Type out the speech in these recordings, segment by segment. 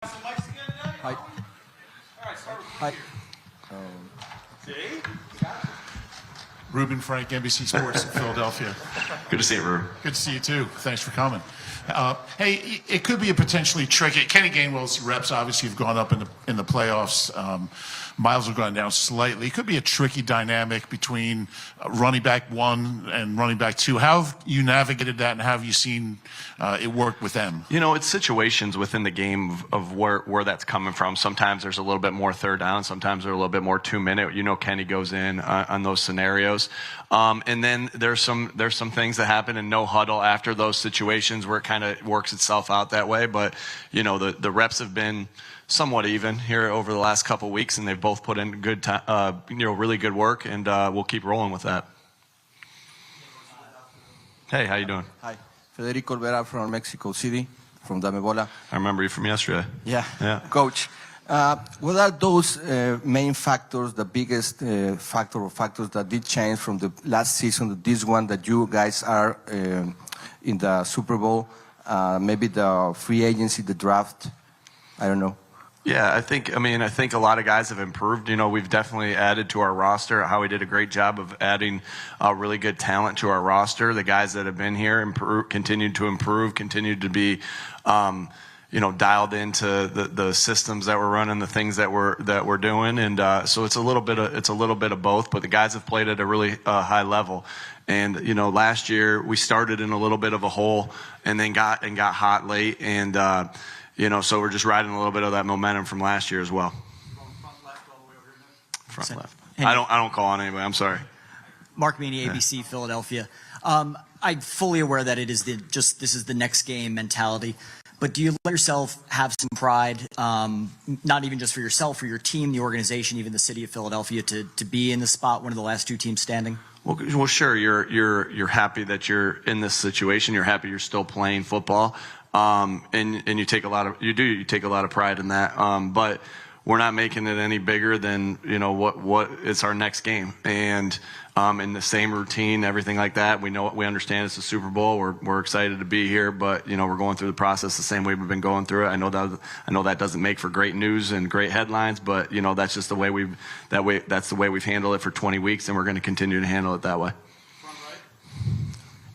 Some mics again today? Hi. All right, start with Hi. See? Ruben Frank, NBC Sports in Philadelphia. Good to see you, Ruben. Good to see you too. Thanks for coming. Hey, it could be a potentially tricky. Kenny Gainwell's reps obviously have gone up in the playoffs. Miles have gone down slightly. It could be a tricky dynamic between running back one and running back two. How have you navigated that, and how have you seen it work with them? You know, it's situations within the game of where that's coming from. Sometimes there's a little bit more third down. Sometimes there's a little bit more 2-minute. You know, Kenny goes in on those scenarios. And then there's some things that happen in no huddle after those situations where it kind of works itself out that way. But, you know, the reps have been somewhat even here over the last couple of weeks, and they've both put in good time, really good work, and we'll keep rolling with that. Hey, how you doing? Hi. Federico Olvera from Mexico City, from Damebola. I remember you from yesterday. Yeah. Coach. What are those main factors, the biggest factors that did change from the last season to this one, that you guys are in the Super Bowl? Maybe the free agency, the draft? I don't know. Yeah, I think a lot of guys have improved. You know, we've definitely added to our roster. Howie did a great job of adding really good talent to our roster. The guys that have been here continued to improve, continued to be, dialed into the systems that we're running, the things that we're doing, and so it's a little bit of both. But the guys have played at a really high level. And you know, last year we started in a little bit of a hole, and then got hot late, and so we're just riding a little bit of that momentum from last year as well. Front left all the way over here. Front left. I don't call on anybody. I'm sorry. Mark Meany, ABC, Philadelphia. I'm fully aware that it is this is the next game mentality. But do you let yourself have some pride, not even just for yourself, for your team, the organization, even the city of Philadelphia, to be in the spot, one of the last two teams standing? Well, sure. You're happy that you're in this situation. You're happy you're still playing football, and you take a lot of pride in that. But we're not making it any bigger than what it's our next game, and in the same routine, everything like that. We understand it's the Super Bowl. We're excited to be here, but we're going through the process the same way we've been going through it. I know that doesn't make for great news and great headlines, but that's just the way that's the way we've handled it for 20 weeks, and we're going to continue to handle it that way.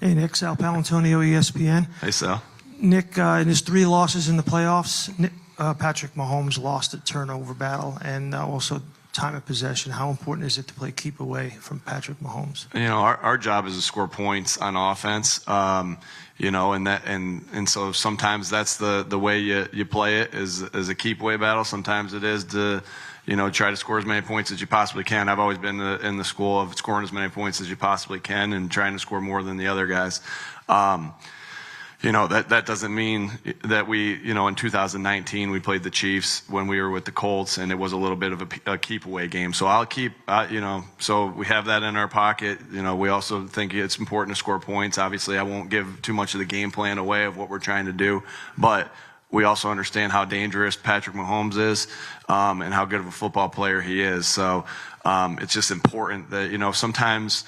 Hey, Nick, Sal Palantonio, ESPN. Hey, Sal. Nick, in his 3 losses in the playoffs, Patrick Mahomes lost a turnover battle and also time of possession. How important is it to play keep away from Patrick Mahomes? Our job is to score points on offense. And so sometimes that's the way you play it is a keep away battle. Sometimes it is to try to score as many points as you possibly can. I've always been in the school of scoring as many points as you possibly can and trying to score more than the other guys. That doesn't mean that in 2019 we played the Chiefs when we were with the Colts, and it was a little bit of a keep away game. So I'll keep, so we have that in our pocket. We also think it's important to score points. Obviously, I won't give too much of the game plan away of what we're trying to do, but we also understand how dangerous Patrick Mahomes is, and how good of a football player he is. So it's just important that, sometimes,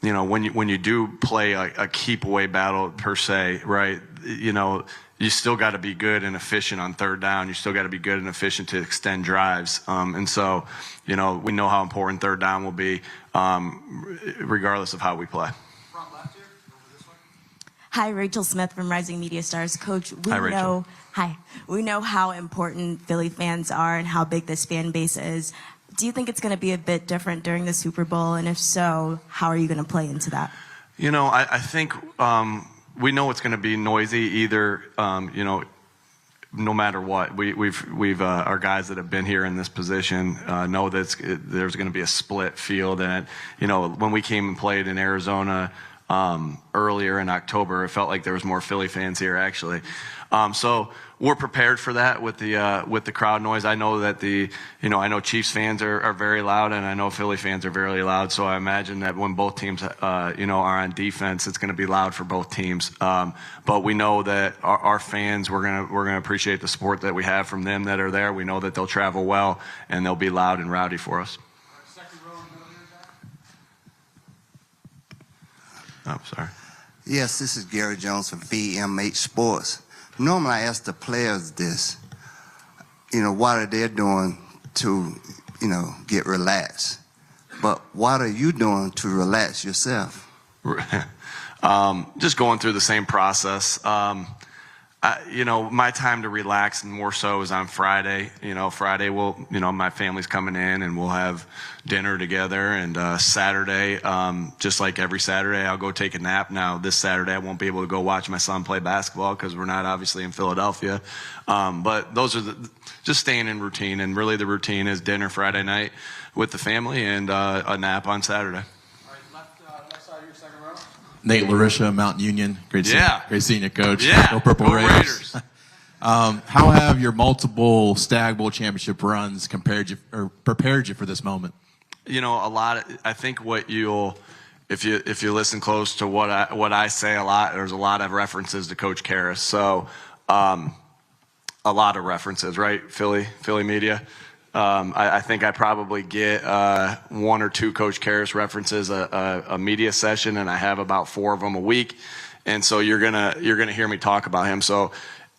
when you do play a keep away battle per se, right? You still got to be good and efficient on third down. You still got to be good and efficient to extend drives. And so, we know how important third down will be, regardless of how we play. Front left here. Over this way. Hi, Rachel Smith from Rising Media Stars. Coach, Hi, Rachel. We know how important Philly fans are and how big this fan base is. Do you think it's going to be a bit different during the Super Bowl? And if so, how are you going to play into that? I think we know it's going to be noisy either, no matter what. We've our guys that have been here in this position know that there's going to be a split field. And, when we came and played in Arizona earlier in October, it felt like there was more Philly fans here, actually. So we're prepared for that with the crowd noise. I know that I know Chiefs fans are very loud, and I know Philly fans are very loud. So I imagine that when both teams, are on defense, it's going to be loud for both teams. But we know that our fans, we're gonna appreciate the support that we have from them that are there. We know that they'll travel well, and they'll be loud and rowdy for us. Second row in the middle here, Jack. Oh, sorry. Yes, this is Gary Jones from VMH Sports. Normally I ask the players this. what are they doing to, get relaxed? But what are you doing to relax yourself? Just going through the same process. My time to relax and more so is on Friday. Friday my family's coming in and we'll have dinner together. And Saturday, just like every Saturday, I'll go take a nap. Now this Saturday, I won't be able to go watch my son play basketball because we're not obviously in Philadelphia. But those are just staying in routine. And really the routine is dinner Friday night with the family and a nap on Saturday. Left side of your second row. Nate LaRisha, Mountain Union. Great seeing you, Coach. Yeah. Go Purple Go Raiders. How have your multiple Stag Bowl championship runs prepared you for this moment? I think if you listen close to what I say a lot, there's a lot of references to Coach Karras. So, a lot of references, right? Philly media. I think I probably get one or two Coach Karras references a media session, and I have about 4 of them a week. And so you're gonna hear me talk about him. So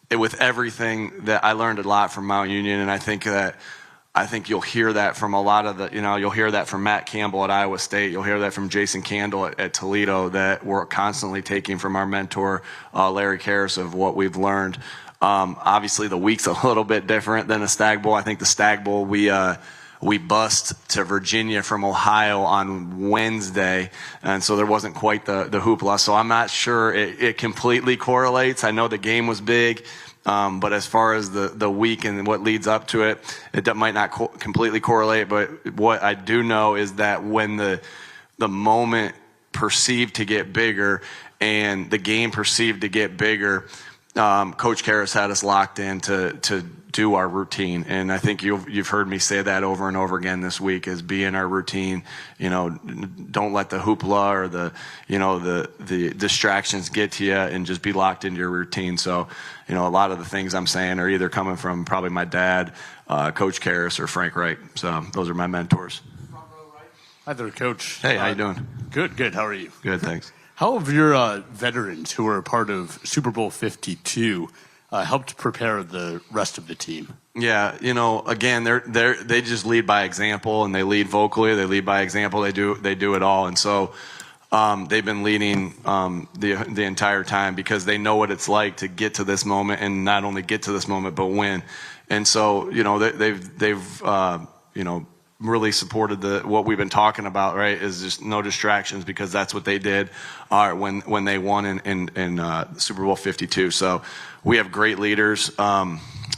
with everything that I learned a lot from Mount Union, and I think you'll hear that from a lot of you'll hear that from Matt Campbell at Iowa State. You'll hear that from Jason Candle at Toledo, that we're constantly taking from our mentor, Larry Karras, of what we've learned. Obviously the week's a little bit different than a Stag Bowl. I think the Stag Bowl, we bust to Virginia from Ohio on Wednesday, and so there wasn't quite the hoopla. So I'm not sure it completely correlates. I know the game was big, but as far as the week and what leads up to it, it might not completely correlate. But what I do know is that when the moment perceived to get bigger and the game perceived to get bigger, Coach Karras had us locked in to do our routine, and I think you've heard me say that over and over again this week, is be in our routine. Don't let the hoopla or the distractions get to you, and just be locked into your routine. So, a lot of the things I'm saying are either coming from probably my dad, Coach Karras, or Frank Wright. So those are my mentors. Hi there, Coach. Hey, how you doing? Good. How are you? Good, thanks. How have your veterans who are a part of Super Bowl 52 helped prepare the rest of the team? Yeah, again, they just lead by example, and they lead vocally. They lead by example. They do it all, and so they've been leading the entire time, because they know what it's like to get to this moment, and not only get to this moment but win. And so they've really supported what we've been talking about, right? Is just no distractions, because that's what they did when they won in Super Bowl 52. So we have great leaders.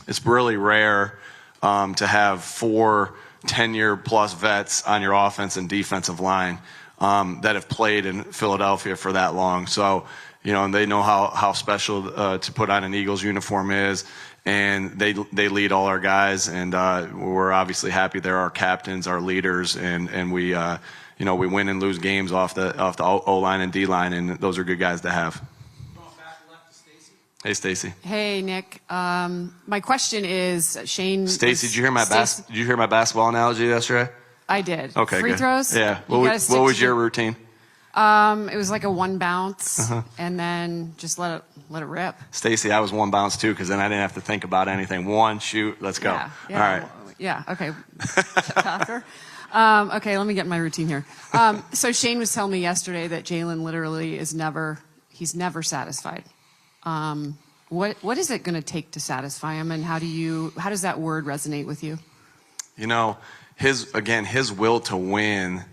It's really rare to have 4 10-year-plus vets on your offense and defensive line that have played in Philadelphia for that long. So, and they know how special to put on an Eagles uniform is. And they lead all our guys, and we're obviously happy they're our captains, our leaders, and we we win and lose games off the O-line and D-line, and those are good guys to have. Going back left to Stacy. Hey, Stacy. Hey, Nick. My question is, Shane. Stacy, did you hear my basketball analogy yesterday? I did. Okay, Free good. throws. Yeah. What was your routine? It was like a 1 bounce, and then just let it rip. Stacy, I was 1 bounce too, because then I didn't have to think about anything. 1, shoot, let's go. Yeah, All right. Yeah. Okay. After. Okay. Let me get my routine here. So Shane was telling me yesterday that Jalen literally he's never satisfied. What is it going to take to satisfy him, and how does that word resonate with you? His will to win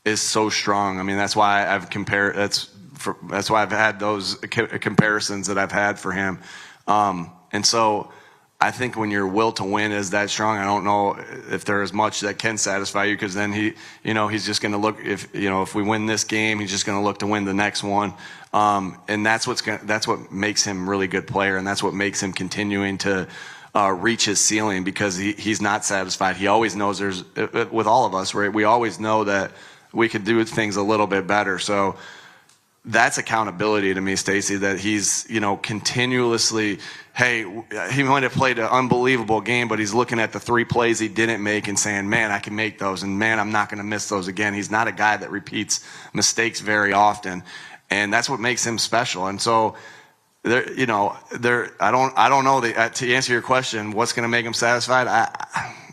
is so strong. I mean, that's why I've compared. That's why I've had those comparisons that I've had for him. And so I think when your will to win is that strong, I don't know if there is much that can satisfy you, because then he's just going to look, if we win this game, he's just going to look to win the next one. And that's what makes him a really good player, and that's what makes him continuing to reach his ceiling, because he's not satisfied. He always knows with all of us, right? We always know that we could do things a little bit better. So that's accountability to me, Stacy, that he's, continuously, hey, he might have played an unbelievable game, but he's looking at the 3 plays he didn't make and saying, man, I can make those, and man, I'm not going to miss those again. He's not a guy that repeats mistakes very often, and that's what makes him special. And so I don't know. To answer your question, what's going to make him satisfied?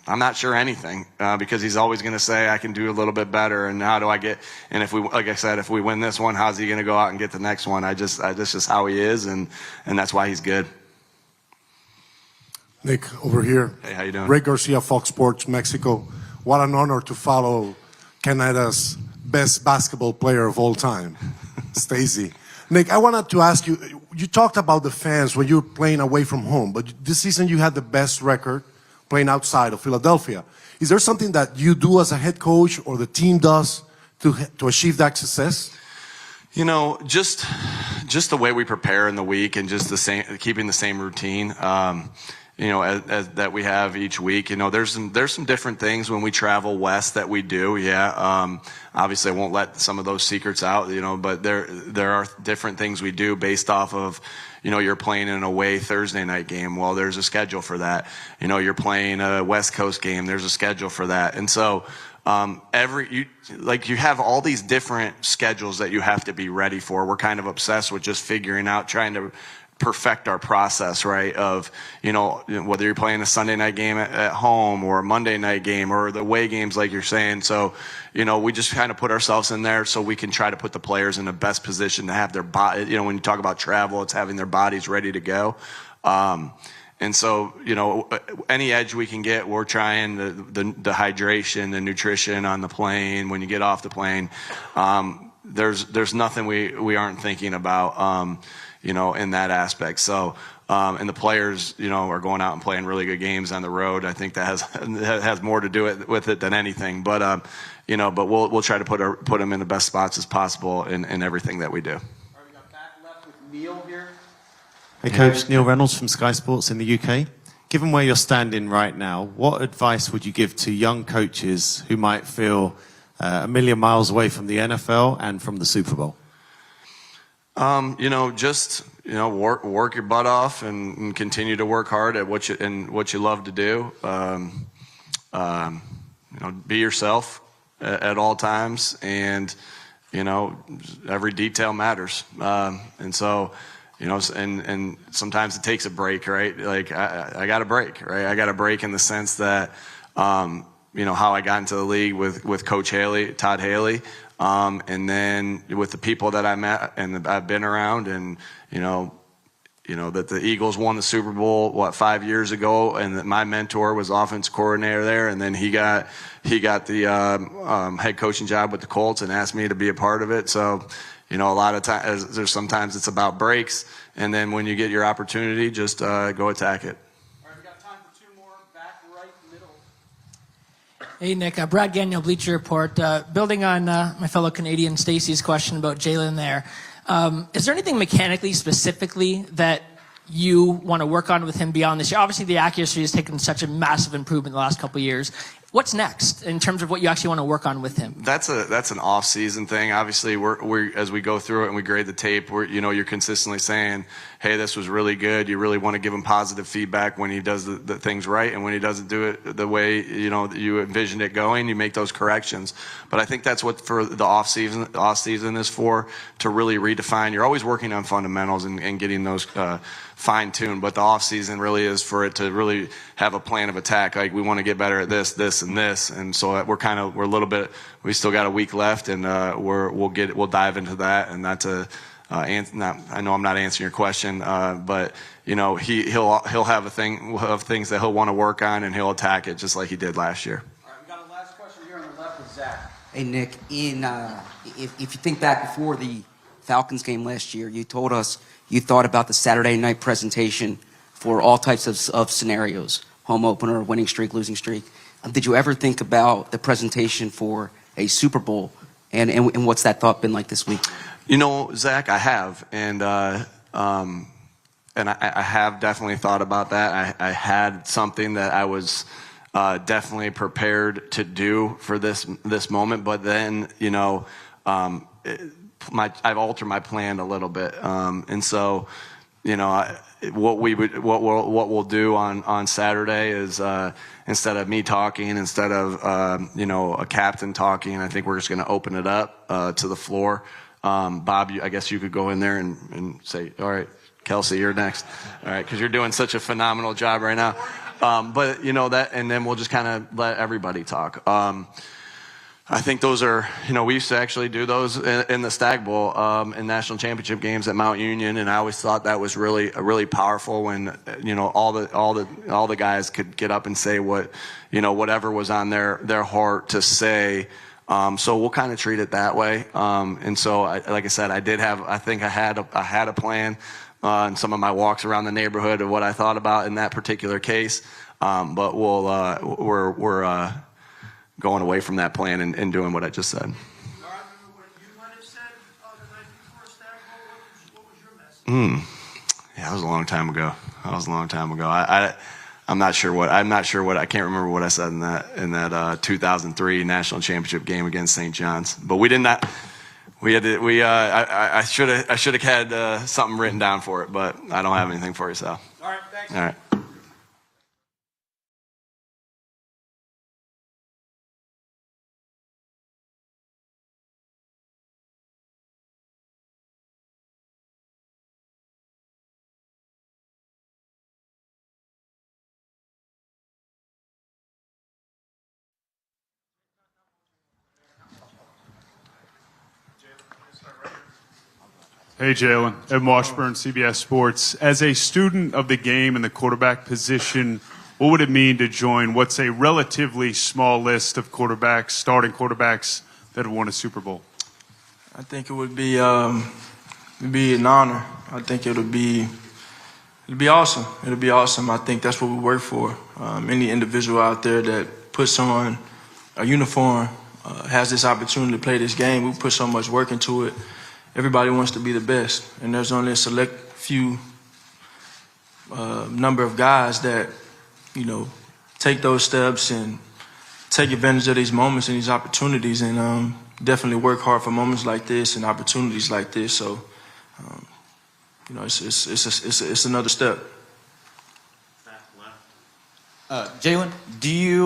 I'm not sure anything because he's always going to say I can do a little bit better. And how do I get? And like I said, if we win this one, how's he going to go out and get the next one? That's just how he is, and that's why he's good. Nick, over here. Hey, how you doing? Ray Garcia, Fox Sports, Mexico. What an honor to follow Canada's best basketball player of all time, Stacey. Nick, I wanted to ask you, you talked about the fans when you were playing away from home, but this season you had the best record playing outside of Philadelphia. Is there something that you do as a head coach or the team does to achieve that success? Just the way we prepare in the week and just keeping the same routine. As that we have each week. There's some different things when we travel west that we do. Yeah. Obviously I won't let some of those secrets out, but there are different things we do based off of, you're playing an away Thursday night game. Well, there's a schedule for that. You're playing a West Coast game. There's a schedule for that. And so, you have all these different schedules that you have to be ready for. We're kind of obsessed with just figuring out, trying to perfect our process, right? Of, whether you're playing a Sunday night game at home or a Monday night game or the away games, like you're saying. So, we just kind of put ourselves in there so we can try to put the players in the best position to have their body, when you talk about travel, it's having their bodies ready to go. And so, any edge we can get, we're trying the hydration, the nutrition on the plane. When you get off the plane, there's nothing we aren't thinking about, in that aspect. So, and the players, are going out and playing really good games on the road. I think that has more to do with it than anything. But, but we'll try to put them in the best spots as possible in everything that we do. All right, we got back left with Neil here. Hey Coach, Neil Reynolds from Sky Sports in the UK. Given where you're standing right now, what advice would you give to young coaches who might feel a million miles away from the NFL and from the Super Bowl? Work your butt off and continue to work hard at what you love to do. Be yourself at all times, and every detail matters. And so, and sometimes it takes a break, right? Like I got a break, right? I got a break in the sense that, how I got into the league with Coach Haley, Todd Haley. And then with the people that I met and I've been around, and that the Eagles won the Super Bowl 5 years ago, and that my mentor was offense coordinator there, and then he got the head coaching job with the Colts and asked me to be a part of it. So, a lot of times sometimes it's about breaks, and then when you get your opportunity, just go attack it. All right, we got time for two more. Back right middle. Hey, Nick. Brad Gagnon, Bleacher Report. Building on my fellow Canadian Stacey's question about Jalen there, is there anything mechanically, specifically, that you want to work on with him beyond this year? Obviously, the accuracy has taken such a massive improvement in the last couple of years. What's next in terms of what you actually want to work on with him? That's an off-season thing. Obviously, we're as we go through it and we grade the tape, you're consistently saying, hey, this was really good. You really want to give him positive feedback when he does the things right, and when he doesn't do it the way you envisioned it going, you make those corrections. But I think that's what for the off-season is for, to really redefine. You're always working on fundamentals and getting those fine-tuned, but the off-season really is for it to really have a plan of attack. Like, we want to get better at this, and this, and so we're a little bit. We still got a week left, and we'll dive into that. And not to, I know I'm not answering your question, but he'll have we'll have things that he'll want to work on, and he'll attack it just like he did last year. All right, we got a last question here on the left with Zach. Hey Nick, if you think back before the Falcons game last year, you told us you thought about the Saturday night presentation for all types of scenarios: home opener, winning streak, losing streak. Did you ever think about the presentation for a Super Bowl, and what's that thought been like this week? Zach, I have, and I have definitely thought about that. I had something that I was definitely prepared to do for this moment, but then I've altered my plan a little bit, and so what we'll do on Saturday is instead of me talking, instead of a captain talking, I think we're just going to open it up to the floor. Bob, I guess you could go in there and say, all right, Kelsey, you're next. All right, because you're doing such a phenomenal job right now. But, you know, that, and then we'll just kind of let everybody talk. I think those are, you know, we used to actually do those in the Stag Bowl in national championship games at Mount Union, and I always thought that was really powerful when, you know, all the guys could get up and say what, you know, whatever was on their heart to say. So we'll kind of treat it that way. And so, like I said, I think I had a plan in some of my walks around the neighborhood of what I thought about in that particular case. But we're going away from that plan and doing what I just said. Yeah, that was a long time ago. I'm not sure what I can't remember what I said in that 2003 national championship game against St. John's. But we did not. I should have had something written down for it, but I don't have anything for you, Sal. All right, thanks. All right. Hey, Jalen. Ed Washburn, CBS Sports. As a student of the game and the quarterback position, what would it mean to join what's a relatively small list of quarterbacks, starting quarterbacks that have won a Super Bowl? I think it would be an honor. I think it'll be awesome. It'll be awesome. I think that's what we work for. Any individual out there that puts on a uniform, has this opportunity to play this game, we put so much work into it. Everybody wants to be the best, and there's only a select few number of guys that, you know, take those steps and take advantage of these moments and these opportunities, and definitely work hard for moments like this and opportunities like this. So, you know, it's another step. Jalen,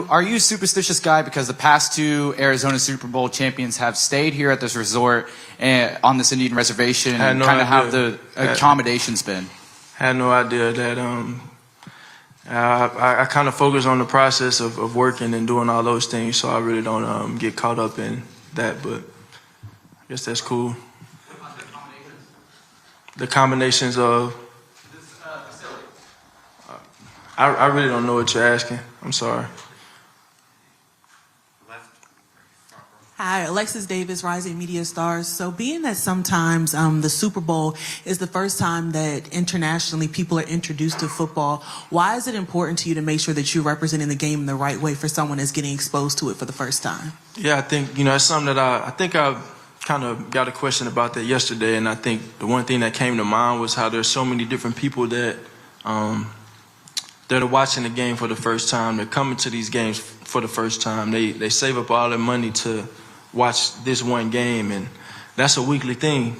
are you a superstitious guy because the past two Arizona Super Bowl champions have stayed here at this resort and on this Indian reservation, and kind of have the accommodations been? Had no idea that. I kind of focus on the process of working and doing all those things, so I really don't get caught up in that. But I guess that's cool. The combinations of. I really don't know what you're asking. I'm sorry. Hi, Alexis Davis, Rising Media Stars. So being that sometimes the Super Bowl is the first time that internationally people are introduced to football, why is it important to you to make sure that you're representing the game in the right way for someone that's getting exposed to it for the first time? Yeah, I think, you know, it's something that I think I kind of got a question about that yesterday, and I think the one thing that came to mind was how there's so many different people that are watching the game for the first time. They're coming to these games for the first time. They save up all their money to watch this one game, and that's a weekly thing,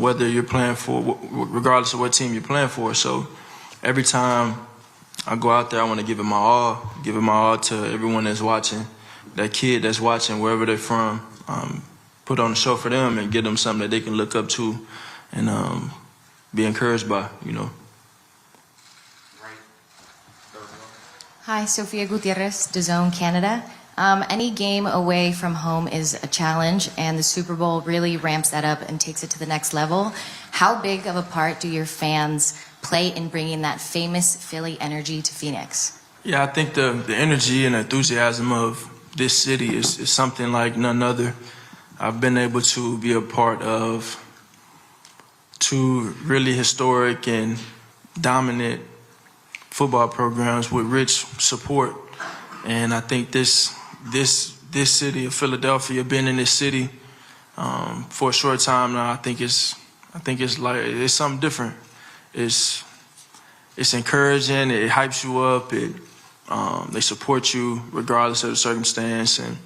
whether you're playing for, regardless of what team you're playing for. So every time I go out there, I want to give it my all to everyone that's watching, that kid that's watching, wherever they're from, put on a show for them and give them something that they can look up to and be encouraged by, you know. Hi, Sophia Gutierrez, DAZN Canada. Any game away from home is a challenge, and the Super Bowl really ramps that up and takes it to the next level. How big of a part do your fans play in bringing that famous Philly energy to Phoenix? Yeah, I think the energy and enthusiasm of this city is something like none other. I've been able to be a part of two really historic and dominant football programs with rich support, and I think this city of Philadelphia, being in this city for a short time now, I think it's something different. It's encouraging. It hypes you up. They support you regardless of the circumstance, and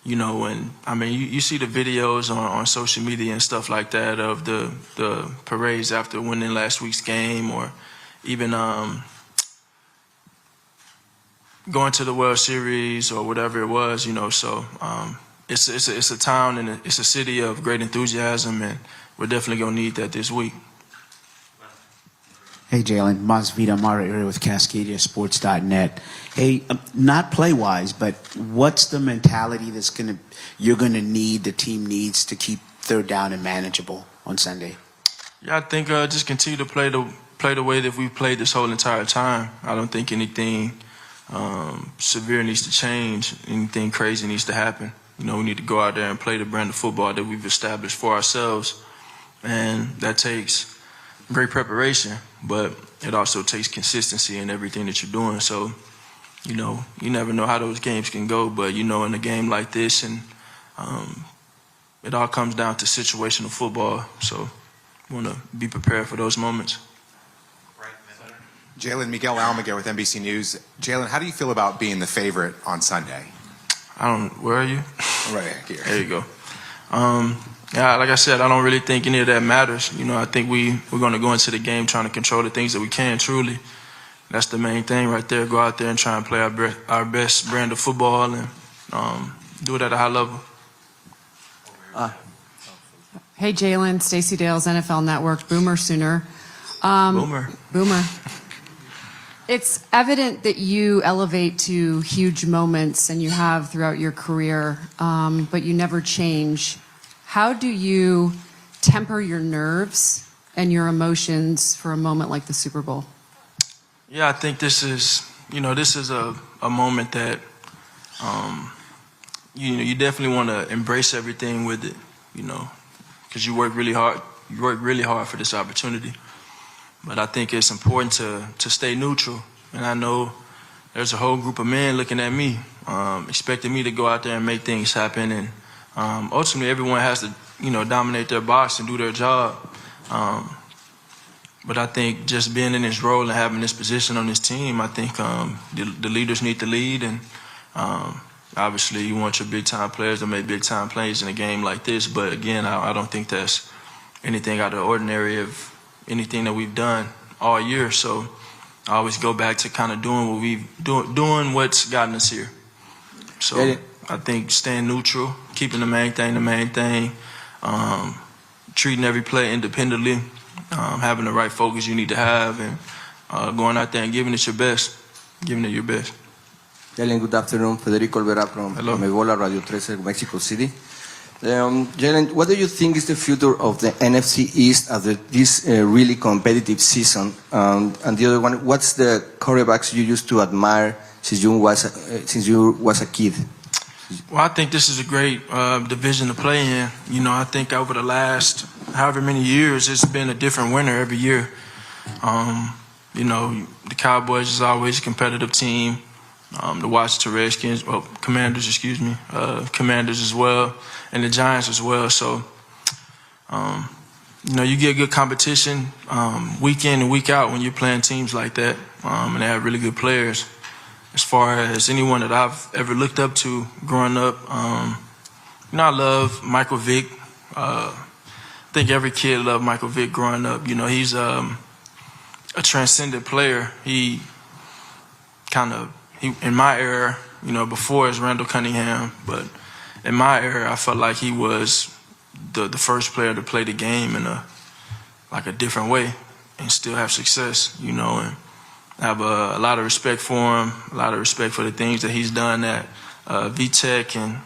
you know, and I mean, you see the videos on social media and stuff like that of the parades after winning last week's game, or even going to the World Series or whatever it was, you know. So it's a town and it's a city of great enthusiasm, and we're definitely going to need that this week. Hey, Jalen. Masvita Mara with CascadiaSports.net. Hey, not play-wise, but what's the mentality you're going to need, the team needs to keep third down and manageable on Sunday? Yeah, I think just continue to play the way that we've played this whole entire time. I don't think anything severe needs to change. Anything crazy needs to happen. You know, we need to go out there and play the brand of football that we've established for ourselves, and that takes great preparation, but it also takes consistency in everything that you're doing. So, you know, you never know how those games can go, but you know, in a game like this, and it all comes down to situational football. So, you want to be prepared for those moments. Jalen, Miguel Almaguer with NBC News. Jalen, how do you feel about being the favorite on Sunday? Where are you? Right here. There you go. Yeah, like I said, I don't really think any of that matters. You know, I think we're going to go into the game trying to control the things that we can, truly. That's the main thing right there. Go out there and try and play our best brand of football and do it at a high level. Hey, Jalen, Stacey Dales, NFL Network, Boomer Sooner. Boomer. It's evident that you elevate to huge moments, and you have throughout your career, but you never change. How do you temper your nerves and your emotions for a moment like the Super Bowl? Yeah, I think this is a moment that you definitely want to embrace everything with it, you know, because you work really hard. You work really hard for this opportunity. But I think it's important to stay neutral. And I know there's a whole group of men looking at me, expecting me to go out there and make things happen. And ultimately, everyone has to, dominate their box and do their job. But I think just being in this role and having this position on this team, I think the leaders need to lead. And obviously, you want your big-time players to make big-time plays in a game like this. But again, I don't think that's anything out of the ordinary of anything that we've done all year. So I always go back to kind of doing what's gotten us here. So I think staying neutral, keeping the main thing, treating every play independently, having the right focus you need to have, and going out there and giving it your best, giving it your best. Jalen, good afternoon. Federico Olvera from Ebola Radio 13, Mexico City. Jalen, what do you think is the future of the NFC East after this really competitive season? And the other one, what's the quarterbacks you used to admire since you was a kid? Well, I think this is a great division to play in. I think over the last however many years, it's been a different winner every year. The Cowboys is always a competitive team. The Washington Redskins, Commanders as well, and the Giants as well. So, you get good competition week in and week out when you're playing teams like that, and they have really good players. As far as anyone that I've ever looked up to growing up, I love Michael Vick. I think every kid loved Michael Vick growing up. He's a transcendent player. He in my era, before it's Randall Cunningham, but in my era, I felt like he was the first player to play the game in a different way and still have success, and I have a lot of respect for him, a lot of respect for the things that he's done at VTech and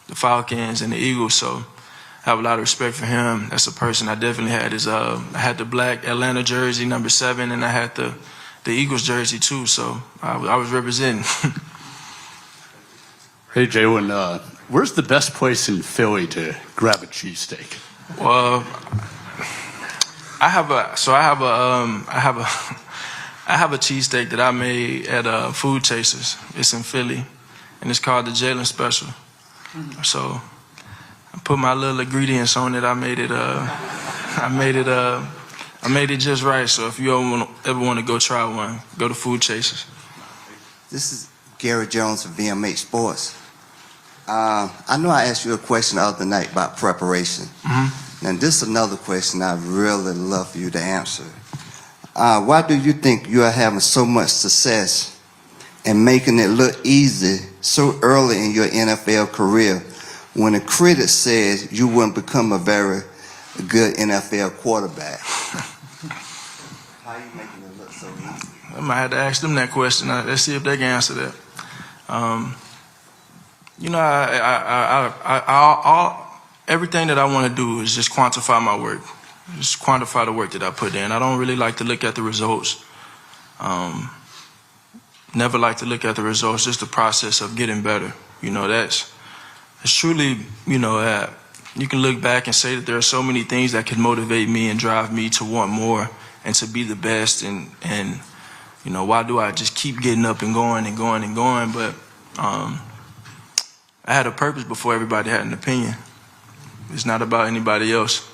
the Falcons and the Eagles. So I have a lot of respect for him. That's a person I definitely had. I had the black Atlanta jersey, number 7, and I had the Eagles jersey too, so I was representing. Hey, Jalen, where's the best place in Philly to grab a cheesesteak? Well, I have a cheesesteak that I made at Food Chasers. It's in Philly, and it's called the Jalen Special. So I put my little ingredients on it. I made it just right. So if you ever want to go try one, go to Food Chasers. This is Gary Jones of VMH Sports. I know I asked you a question the other night about preparation. Now this is another question I'd really love for you to answer. Why do you think you are having so much success and making it look easy so early in your NFL career when a critic says you wouldn't become a very good NFL quarterback? How are you making it look so easy? I might have to ask them that question. Let's see if they can answer that. You know, everything that I want to do is just quantify my work. Just quantify the work that I put in. I don't really like to look at the results. Never like to look at the results, just the process of getting better. You know, it's truly, you know, you can look back and say that there are so many things that can motivate me and drive me to want more and to be the best. And you know, why do I just keep getting up and going and going and going? But I had a purpose before everybody had an opinion. It's not about anybody else.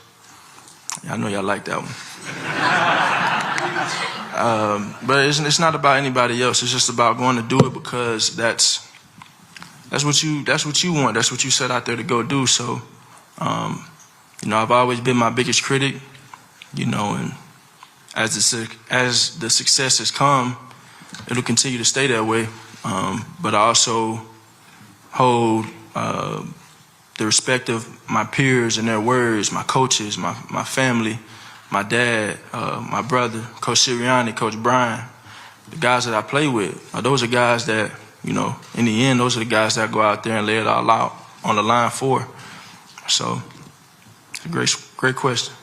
I know y'all like that one. But it's not about anybody else. It's just about going to do it because that's what you want. That's what you set out there to go do. So, you know, I've always been my biggest critic. You know, and as the success has come, it'll continue to stay that way. But I also hold the respect of my peers and their words, my coaches, my family, my dad, my brother, Coach Sirianni, Coach Brian, the guys that I play with. Those are guys that, you know, in the end, those are the guys that go out there and lay it all out on the line for. So, it's a great question.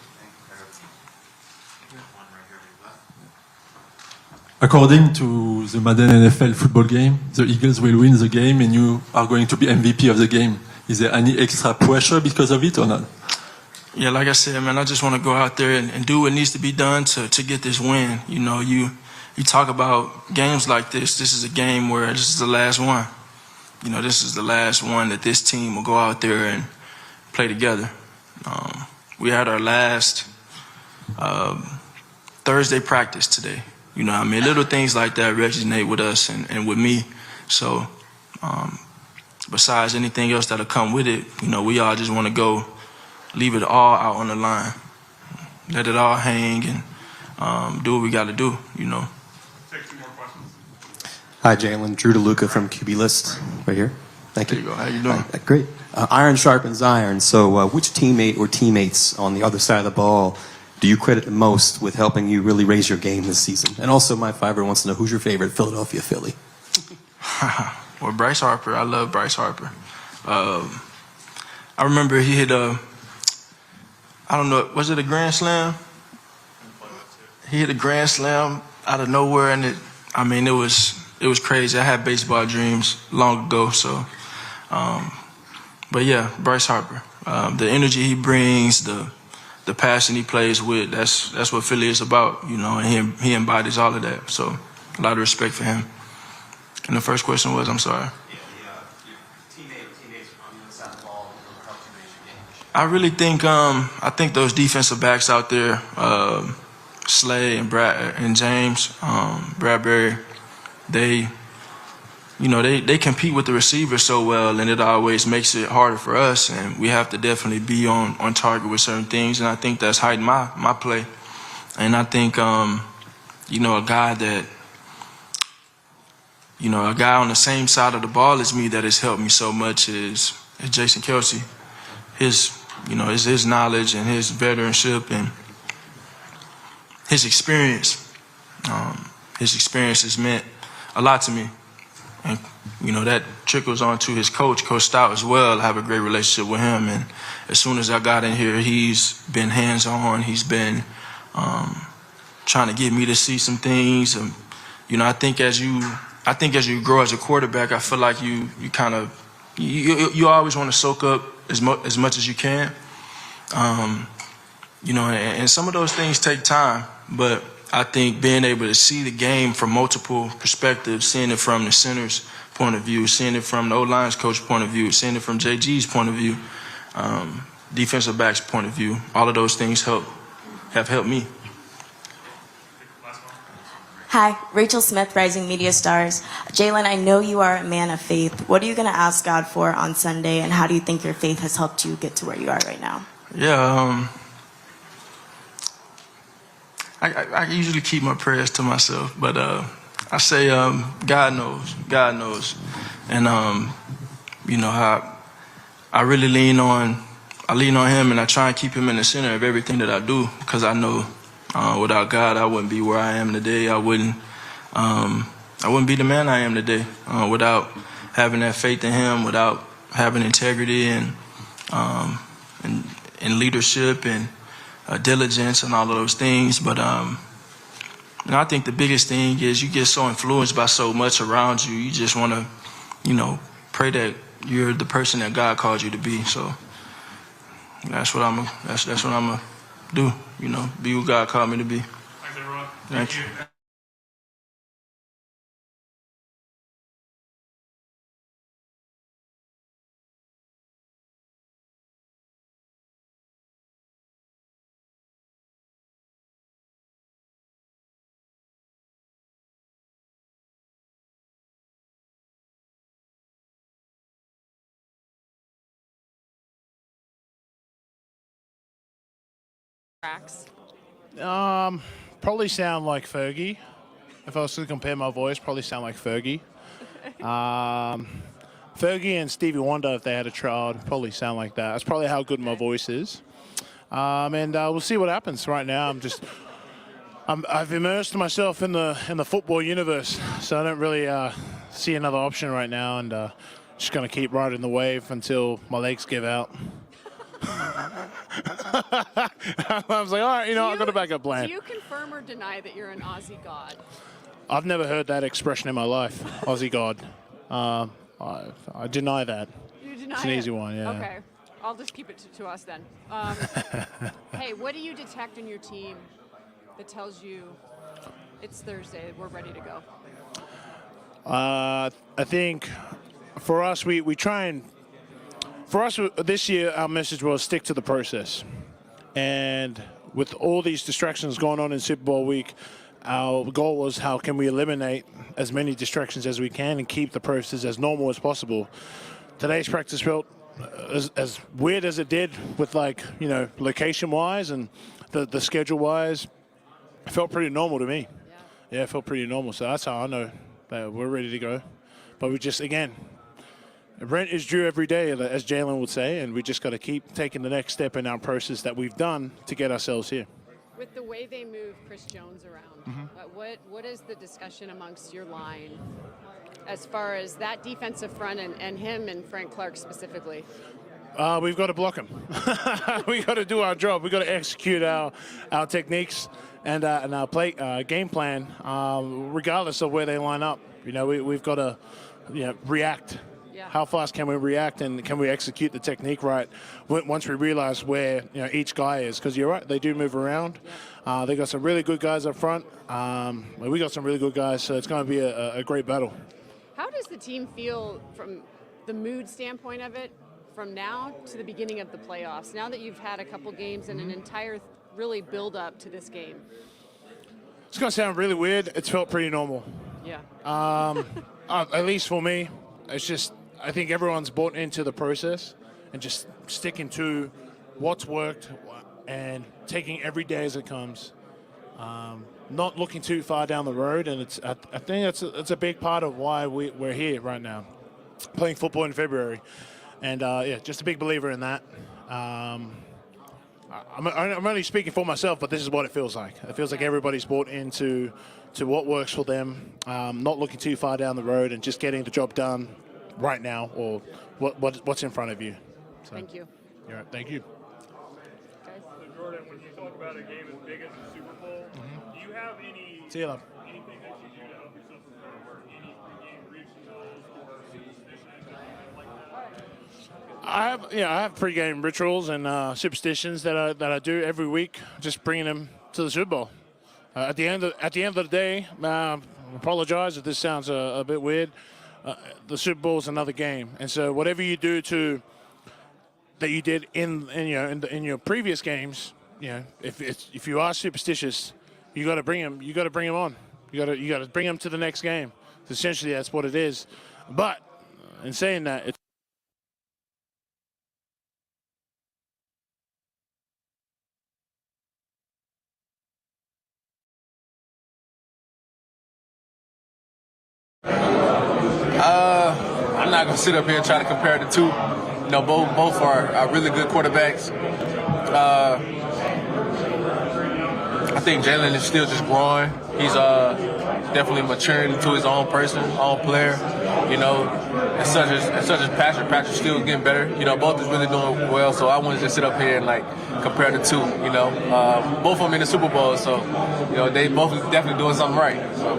According to the Madden NFL football game, the Eagles will win the game and you are going to be MVP of the game. Is there any extra pressure because of it or not? Yeah, like I said, man, I just want to go out there and do what needs to be done to get this win. You know, you talk about games like this. This is a game where this is the last one. You know, this is the last one that this team will go out there and play together. We had our last Thursday practice today. You know what I mean? Little things like that resonate with us and with me. So besides anything else that'll come with it, you know, we all just want to go leave it all out on the line. Let it all hang and do what we got to do, you know. Take 2 more questions. Hi, Jalen. Drew DeLuca from QB List, right here. Thank you. There you go. How you doing? Hi, great. Iron sharpens iron. So which teammate or teammates on the other side of the ball do you credit the most with helping you really raise your game this season? And also, my fiver wants to know, who's your favorite Philadelphia Philly? Well, Bryce Harper. I love Bryce Harper. I remember he hit I don't know, was it a grand slam? He hit a grand slam out of nowhere, and it was crazy. I had baseball dreams long ago, so. But yeah, Bryce Harper. The energy he brings, the passion he plays with, that's what Philly is about, you know, and he embodies all of that. So a lot of respect for him. And the first question was, I'm sorry. I really think I think those defensive backs out there, Slay and Brad and James, Bradbury, they compete with the receivers so well, and it always makes it harder for us. And we have to definitely be on target with certain things. And I think that's heightened my play. And I think a guy on the same side of the ball as me that has helped me so much is Jason Kelce. His knowledge and his veteranship and his experience. His experience has meant a lot to me. And, you know, that trickles on to his coach, Coach Stout, as well. I have a great relationship with him. And as soon as I got in here, he's been hands-on. He's been trying to get me to see some things. And, you know, I think as you grow as a quarterback, I feel like you always want to soak up as much as you can. And some of those things take time, but I think being able to see the game from multiple perspectives, seeing it from the center's point of view, seeing it from the O-line's coach point of view, seeing it from JG's point of view, defensive back's point of view, all of those things have helped me. Hi, Rachel Smith, Rising Media Stars. Jalen, I know you are a man of faith. What are you going to ask God for on Sunday, and how do you think your faith has helped you get to where you are right now? Yeah, I usually keep my prayers to myself, but I say God knows, and I I really lean on him, and I try and keep him in the center of everything that I do, because I know without God I wouldn't be where I am today. I wouldn't be the man I am today without having that faith in him, without having integrity and leadership and diligence and all of those things. But I think the biggest thing is you get so influenced by so much around you. You just want to, pray that you're the person that God called you to be. So that's what I'm gonna do. Be who God called me to be. Thanks, everyone. Thank you. Tracks. Probably sound like Fergie. If I was to compare my voice, probably sound like Fergie. Fergie and Stevie Wonder, if they had a child, probably sound like that. That's probably how good my voice is. And we'll see what happens. Right now, I've immersed myself in the football universe, so I don't really see another option right now, and just gonna keep riding the wave until my legs give out. I was like, all right, I've got a backup plan. Do you confirm or deny that you're an Aussie god? I've never heard that expression in my life, Aussie God. I deny that. You deny It's an it? easy one, yeah. Okay. I'll just keep it to us then. Hey, what do you detect in your team that tells you it's Thursday, we're ready to go? I think for us, we try and... For us, this year, our message was stick to the process. And with all these distractions going on in Super Bowl week, our goal was how can we eliminate as many distractions as we can and keep the process as normal as possible. Today's practice felt as weird as it did with location-wise and the schedule-wise. It felt pretty normal to me. Yeah, it felt pretty normal. So that's how I know that we're ready to go. But we just, again, rent is due every day, as Jalen would say, and we just got to keep taking the next step in our process that we've done to get ourselves here. With the way they move Chris Jones around, what is the discussion amongst your line as far as that defensive front and him and Frank Clark specifically? We've got to block him. We've got to do our job. We've got to execute our techniques and our game plan, regardless of where they line up. We've got to react. Yeah. How fast can we react, and can we execute the technique right once we realize where each guy is? Because you're right, they do move around. Yeah. They got some really good guys up front. We got some really good guys, so it's going to be a great battle. How does the team feel from the mood standpoint of it from now to the beginning of the playoffs? Now that you've had a couple games and an entire really build up to this game. It's going to sound really weird. It's felt pretty normal. Yeah. At least for me, it's just. I think everyone's bought into the process and just sticking to what's worked and taking every day as it comes. Not looking too far down the road, and I think it's a big part of why we're here right now, playing football in February, and just a big believer in that. I'm only speaking for myself, but this is what it feels like. It feels like everybody's bought into what works for them, not looking too far down the road, and just getting the job done right now, or what's in front of you. So, thank you. All right, thank you. So Jordan, when you talk about a game as big as the Super Bowl, do you have anything that you do to help yourself prepare, any game rituals or superstitions like that? I have pregame rituals and superstitions that I do every week, just bringing them to the Super Bowl. At the end of the day, I apologize if this sounds a bit weird. The Super Bowl is another game, and so whatever you do that you did in your previous games, if you are superstitious, you got to bring them. You got to bring them on. You got to bring them to the next game. Essentially, that's what it is. But in saying that, it's I'm not gonna sit up here and try to compare the two. both are really good quarterbacks. I think Jalen is still just growing. He's definitely maturing into his own person, own player. And such as Patrick's still getting better. Both is really doing well. So I wanted to sit up here and compare the two. Both of them in the Super Bowl, so they both definitely doing something right. So.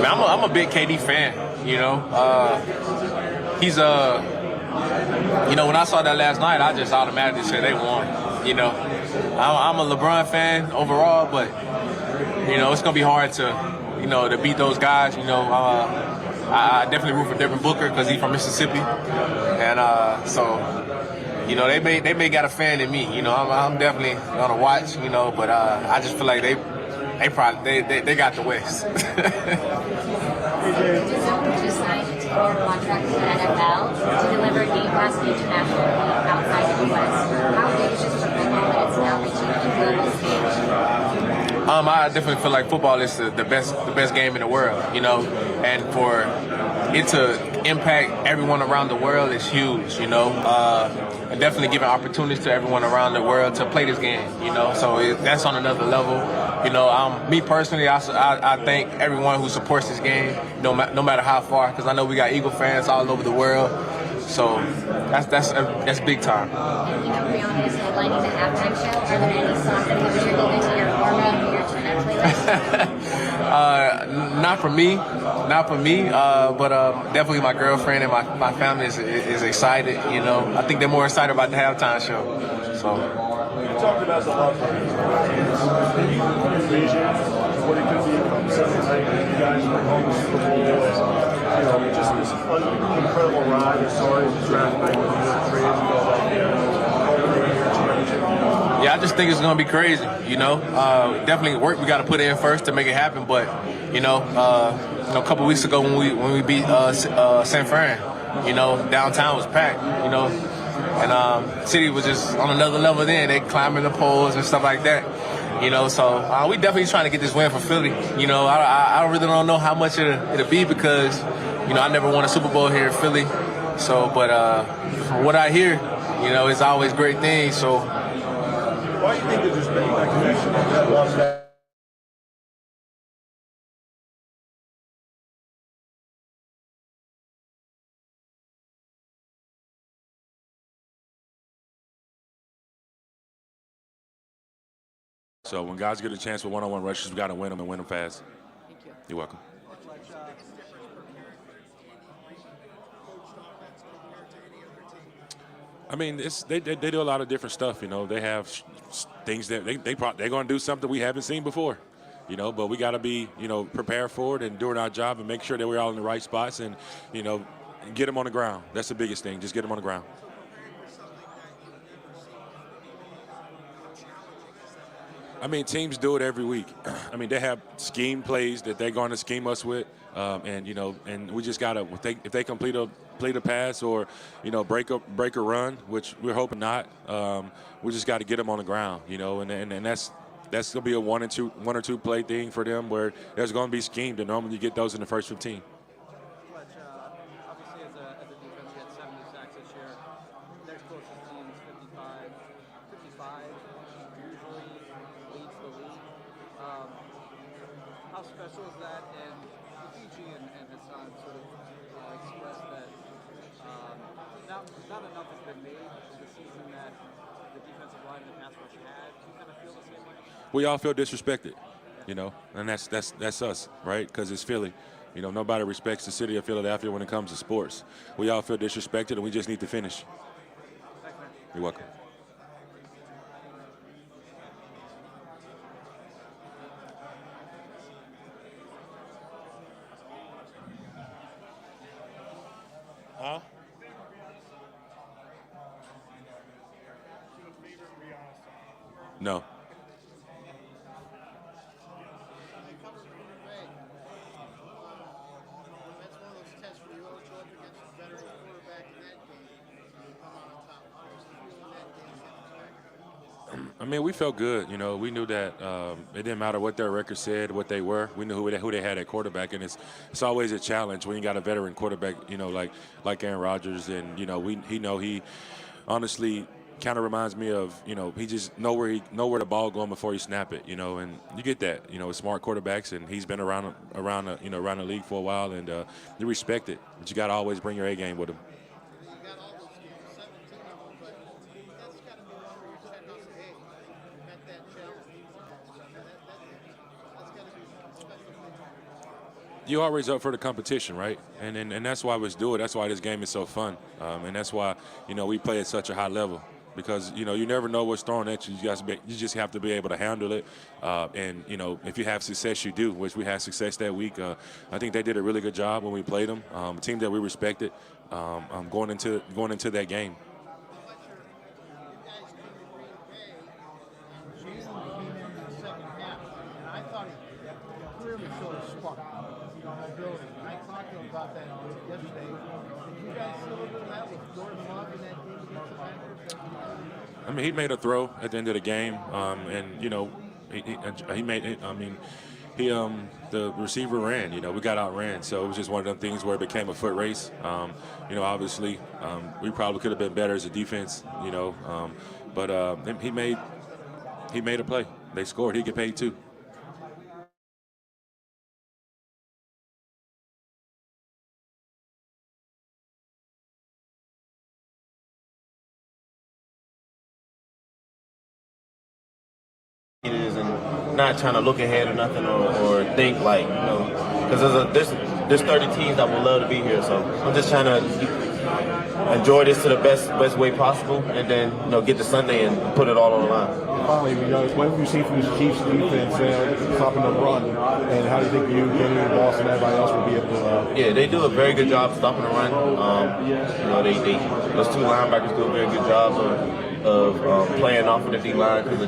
Man, I'm a big KD fan. He's when I saw that last night, I just automatically said they won. I'm a LeBron fan overall, but it's gonna be hard to beat those guys. I definitely root for Devin Booker because he's from Mississippi, and so they may got a fan in me. I'm definitely gonna watch. But I just feel like they got the West. Just signed a 10-year contract with the NFL to deliver Game Pass internationally outside of the West. How big is this for football that it's now reaching a global stage? I definitely feel like football is the best game in the world, and for it to impact everyone around the world is huge, and definitely giving opportunities to everyone around the world to play this game, so that's on another level. Me personally, I thank everyone who supports this game, no matter how far, because I know we got Eagle fans all over the world, so that's big time. Rihanna is headlining the halftime show. Are there any songs that contribute to your warm-up or your tune-up playlist? Not for me, but definitely my girlfriend and my family is excited. I think they're more excited about the halftime show. So. You talked about the love for vision, what it could be from Sunday night. You guys were home Super Bowl, and just this incredible ride as far as the draft night with the trades and all that. Yeah, I just think it's gonna be crazy. Definitely work we got to put in first to make it happen. But a couple weeks ago when we beat San Fran, downtown was packed. And city was just on another level then. They climbing the poles and stuff like that. So we definitely trying to get this win for Philly. I really don't know how much it'll be because, I never won a Super Bowl here in Philly. So, but from what I hear, it's always great things. So. Why do you think that there's been that connection that lost that? So when guys get a chance for one-on-one rushes, we got to win them and win them fast. Thank you. You're welcome. I mean, they do a lot of different stuff. They have things that they're going to do something we haven't seen before. But we got to be prepared for it and doing our job and make sure that we're all in the right spots and get them on the ground. That's the biggest thing. Just get them on the ground. I mean, teams do it every week. I mean, they have scheme plays that they're going to scheme us with, and we just gotta if they complete a pass or break a run, which we're hoping not. We just got to get them on the ground, and that's gonna be a one or two play thing for them where there's going to be schemed, and normally you get those in the first 15. Obviously, as a defense, you had 70 sacks this year. Next closest team is 55. 55 usually leads the league. How special is that? And Fiji and Hassan sort of expressed that not enough has been made of the season that the defensive line and the pass rush had. Do you kind of feel the same way? We all feel disrespected, and that's us, right? Because it's Philly. Nobody respects the city of Philadelphia when it comes to sports. We all feel disrespected, and we just need to finish. You're welcome. Huh? No. I mean, we felt good. You know, we knew that it didn't matter what their record said, what they were. We knew who they had at quarterback, and it's always a challenge when you got a veteran quarterback. You know, like Aaron Rodgers, and you know, he honestly kind of reminds me of, you know, he just know where the ball going before he snap it. You know, and you get that. You know, with smart quarterbacks, and he's been around the league for a while, and you respect it. But you got to always bring your A game with him. You always up for the competition, right? And that's why we do it. That's why this game is so fun, and that's why, you know, we play at such a high level, because, you know, you never know what's thrown at you. You just have to be able to handle it, and, you know, if you have success, you do, which we had success that week. I think they did a really good job when we played them, a team that we respected, going into that game. I mean, he made a throw at the end of the game, and, you know, he made it. I mean, the receiver ran. You know, we got outran, so it was just one of them things where it became a foot race. You know, obviously, we probably could have been better as a defense. You know, but he made a play. They scored. He get paid too. Is, and not trying to look ahead or nothing, or think like, you know, because there's 30 teams that would love to be here, so I'm just trying to enjoy this to the best way possible, and then, you know, get to Sunday and put it all on the line. Finally, what have you seen from this Chiefs defense stopping the run, and how do you think you, Kenny, and Boston, and everybody else will be able to? Yeah, they do a very good job stopping the run. You know, those two linebackers do a very good job of playing off of the D-line, because the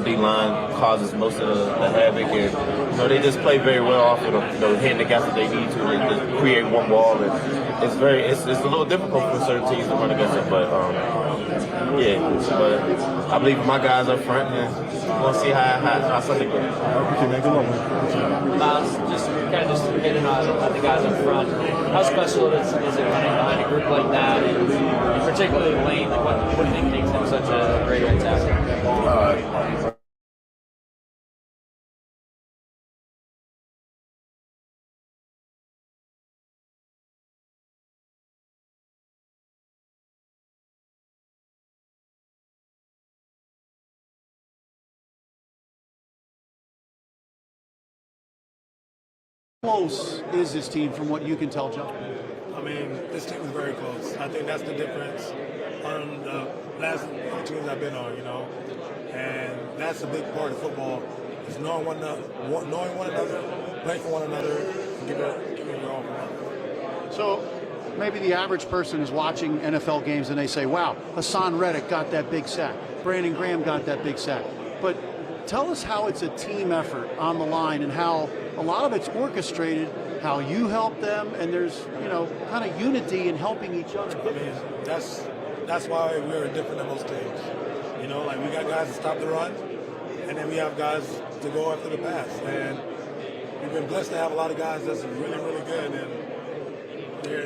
D-line causes most of the havoc, and, you know, they just play very well off of hitting the gaps that they need to just create one wall, and it's a little difficult for certain teams to run against it, but yeah, but I believe my guys up front, and we'll see how Sunday goes. Just hitting on the guys up front. How special is it running behind a group like that, and particularly Lane? Like, what do you think makes him such a great right tackle? How close is this team from what you can tell, John? I mean, this team is very close. I think that's the difference on the last few teams I've been on, you know, and that's a big part of football, is knowing one another, playing for one another, and giving your all for one another. So maybe the average person is watching NFL games and they say, wow, Hassan Reddick got that big sack, Brandon Graham got that big sack. But tell us how it's a team effort on the line, and how a lot of it's orchestrated, how you help them, and there's, you know, kind of unity in helping each other. I mean, that's why we're different than most teams. You know, like, we got guys to stop the run, and then we have guys to go after the pass. And we've been blessed to have a lot of guys that's really, really good, and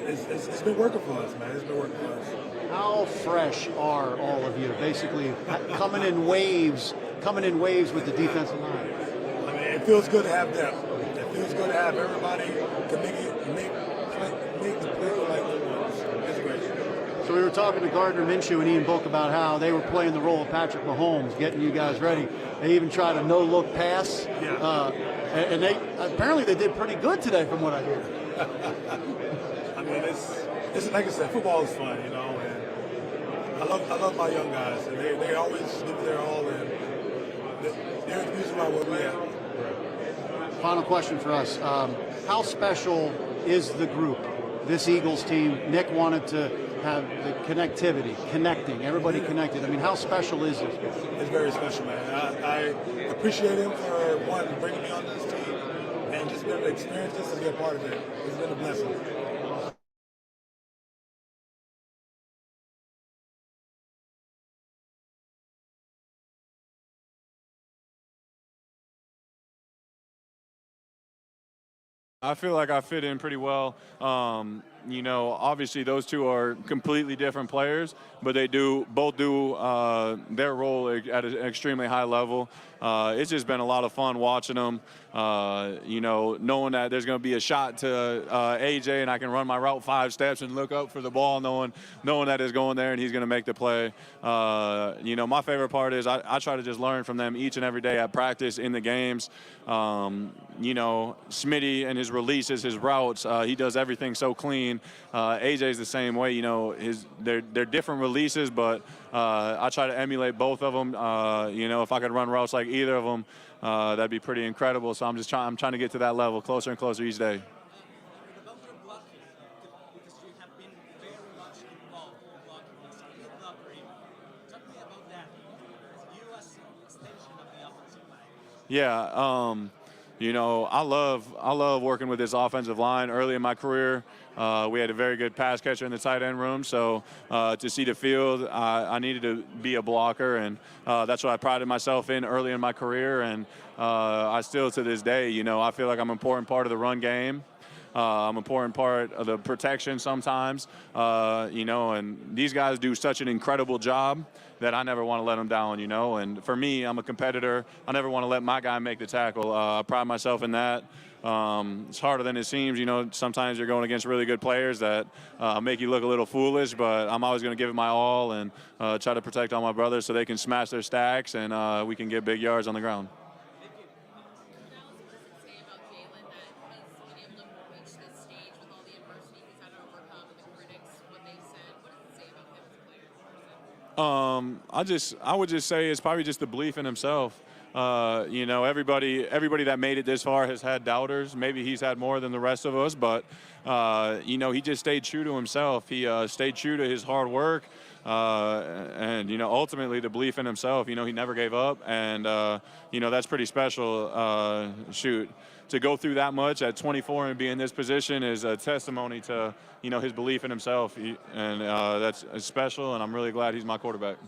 it's been working for us, man. It's been working for us. How fresh are all of you? Basically, coming in waves with the defensive line. I mean, it feels good to have depth. It feels good to have everybody to make the play like they want. It's great. So we were talking to Gardner Minshew and Ian Book about how they were playing the role of Patrick Mahomes, getting you guys ready. They even tried a no-look pass, and they apparently they did pretty good today, from what I hear. I mean, it's like I said, football is fun, you know, and I love my young guys, and they always give their all, and they're the reason why we're at. Final question for us. How special is the group, this Eagles team? Nick wanted to have the connecting, everybody connected. I mean, how special is this? It's very special, man. I appreciate him for, bringing me on this team, and just being able to experience this and be a part of it. It's been a blessing. I feel like I fit in pretty well. You know, obviously those two are completely different players, but they both do their role at an extremely high level. It's just been a lot of fun watching them. You know, knowing that there's going to be a shot to AJ and I can run my route 5 steps and look up for the ball, knowing that it's going there and he's going to make the play. You know, my favorite part is I try to just learn from them each and every day at practice, in the games. You know, Smitty and his releases, his routes, he does everything so clean. AJ's the same way. You know, they're different releases, but I try to emulate both of them. You know, if I could run routes like either of them, that'd be pretty incredible. So I'm trying to get to that level, closer and closer each day. Yeah, you know, I love working with this offensive line. Early in my career, we had a very good pass catcher in the tight end room, so to see the field, I needed to be a blocker, and that's what I prided myself in early in my career, and I still to this day, you know, I feel like I'm an important part of the run game. I'm an important part of the protection sometimes, you know, and these guys do such an incredible job that I never want to let them down, you know. And for me, I'm a competitor. I never want to let my guy make the tackle. I pride myself in that. It's harder than it seems, you know. Sometimes you're going against really good players that make you look a little foolish, but I'm always going to give it my all and try to protect all my brothers so they can smash their stacks and we can get big yards on the ground. I would just say it's probably just the belief in himself. You know, everybody that made it this far has had doubters. Maybe he's had more than the rest of us, but you know, he just stayed true to himself. He stayed true to his hard work, and you know, ultimately the belief in himself. You know, he never gave up, and you know, that's pretty special. Shoot, to go through that much at 24 and be in this position is a testimony to, you know, his belief in himself, and that's special, and I'm really glad he's my quarterback. Coach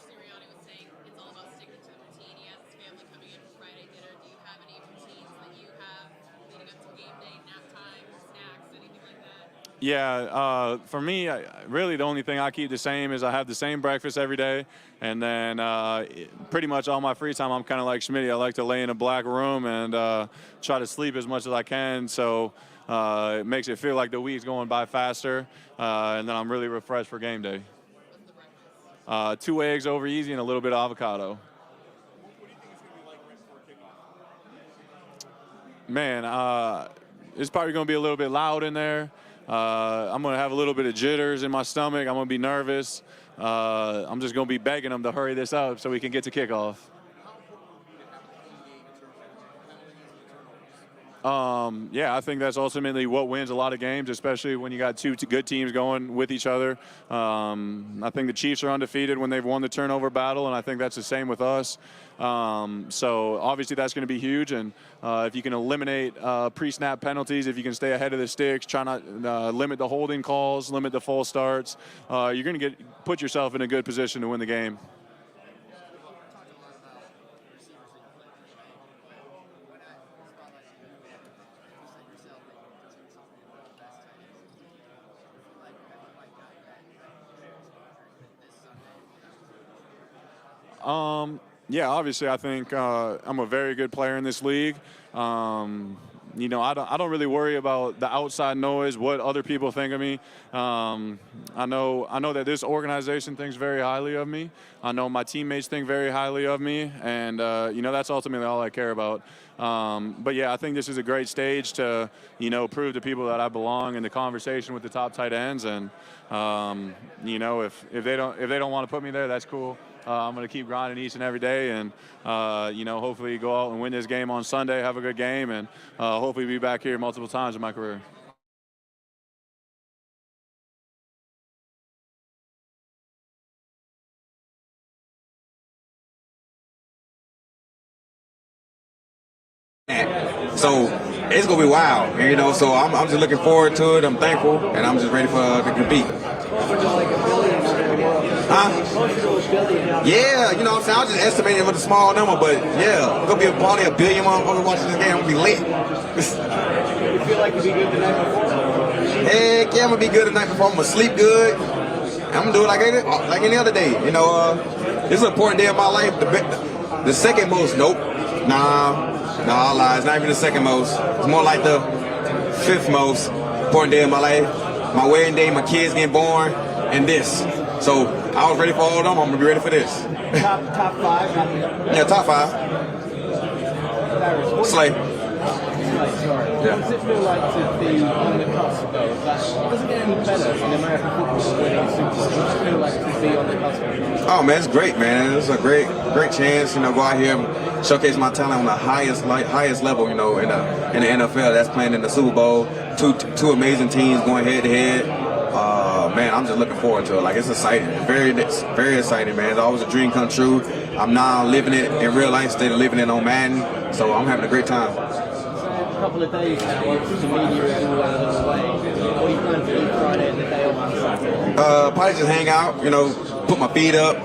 Sirianni was saying it's all about sticking to the routine. He has his family coming in for Friday dinner. Do you have any routines that you have leading up to game day, nap time, snacks, anything like that? Yeah, for me, really the only thing I keep the same is I have the same breakfast every day, and then pretty much all my free time I'm kind of like Schmitty. I like to lay in a black room and try to sleep as much as I can, so it makes it feel like the week's going by faster, and then I'm really refreshed for game day. 2 eggs over easy and a little bit of avocado. Man, it's probably going to be a little bit loud in there. I'm going to have a little bit of jitters in my stomach. I'm going to be nervous. I'm just going to be begging them to hurry this up so we can get to kickoff. Yeah, I think that's ultimately what wins a lot of games, especially when you got two good teams going with each other. I think the Chiefs are undefeated when they've won the turnover battle, and I think that's the same with us. So obviously that's going to be huge, and if you can eliminate pre-snap penalties, if you can stay ahead of the sticks, try not limit the holding calls, limit the false starts, you're going to put yourself in a good position to win the game. Yeah, obviously, I think I'm a very good player in this league. You know, I don't really worry about the outside noise, what other people think of me. I know that this organization thinks very highly of me. I know my teammates think very highly of me, and you know, that's ultimately all I care about. But yeah, I think this is a great stage to, you know, prove to people that I belong in the conversation with the top tight ends. And you know, if they don't want to put me there, that's cool. I'm going to keep grinding each and every day, and you know, hopefully go out and win this game on Sunday, have a good game, and hopefully be back here multiple times in my career. So it's gonna be wild, you know. So I'm just looking forward to it. I'm thankful, and I'm just ready to compete. Yeah, you know what I'm saying? I was just estimating with a small number, but yeah, it's gonna be probably 1 billion motherfuckers watching this game. I'm gonna be lit. feel like you'll be good the night before? Heck yeah, I'm gonna be good the night before. I'm gonna sleep good. I'm gonna do it like any other day. You know, this is an important day of my life. The second most, nope. Nah, I'll lie. It's not even the second most. It's more like the fifth most important day of my life. My wedding day, my kids getting born, and this. So I was ready for all of them. I'm gonna be ready for this. Top five? Yeah, top five. Slay. Yeah. What does it feel like to be on the cusp, though? It doesn't get any better in American football winning a Super Bowl. What does it feel like to be on the cusp? Oh man, it's great, man. It's a great chance, you know, go out here and showcase my talent on the highest level, you know, in the NFL. That's playing in the Super Bowl. Two amazing teams going head to head. Man, I'm just looking forward to it. Like, it's exciting, very exciting, man. It's always a dream come true. I'm now living it in real life instead of living it on Madden. So I'm having a great time. A couple of days now, the media is all out of the way. What are you planning to do Friday and the day off on Saturday? Probably just hang out, you know, put my feet up.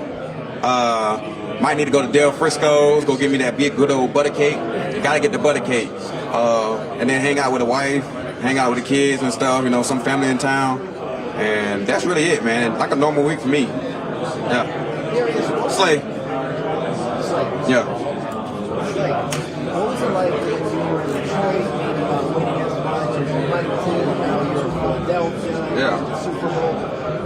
Might need to go to Del Frisco's, go get me that big good old butter cake. Gotta get the butter cake. And then hang out with the wife, hang out with the kids and stuff, you know, some family in town. And that's really it, man. Like a normal week for me. Yeah. Slay. Yeah. What was it like when you were in Detroit, winning as much as you might have, now you're in Philadelphia, the Super Bowl?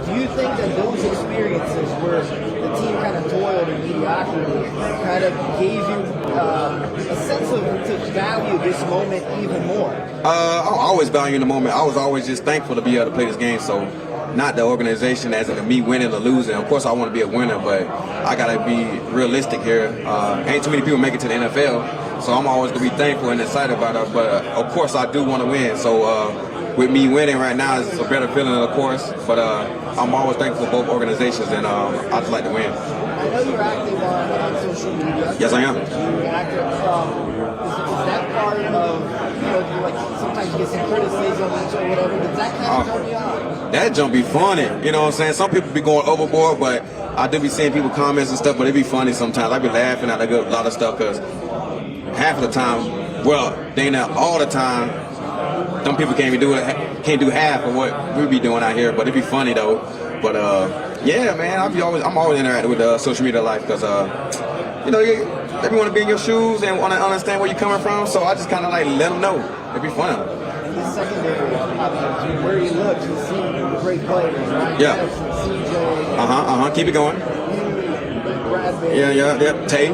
Do you think that those experiences where the team kind of toiled in mediocrity kind of gave you a sense of to value this moment even more? I always value the moment. I was always just thankful to be able to play this game. So not the organization as in me winning or losing. Of course I want to be a winner, but I got to be realistic here. Ain't too many people make it to the NFL, so I'm always going to be thankful and excited about it. But of course I do want to win. So with me winning right now is a better feeling, of course. But I'm always thankful for both organizations, and I just like to win. I know you're active on social media. Yes, I am. You're active. Is that part of, you know, like sometimes you get some criticism or whatever, does that kind of jump you on? That jump be funny, you know what I'm saying? Some people be going overboard, but I do be seeing people comments and stuff, but it be funny sometimes. I be laughing at a lot of stuff because half of the time, well, they not all the time, some people can't do half of what we be doing out here, but it be funny though. But yeah, man, I'm always interacting with social media life because you know, they want to be in your shoes and want to understand where you're coming from. So I just kind of like let them know. It'd be fun. In the secondary, where you look, you see great players, right? Yeah. CJ. Keep it going. Bradbury. Yeah. Tay.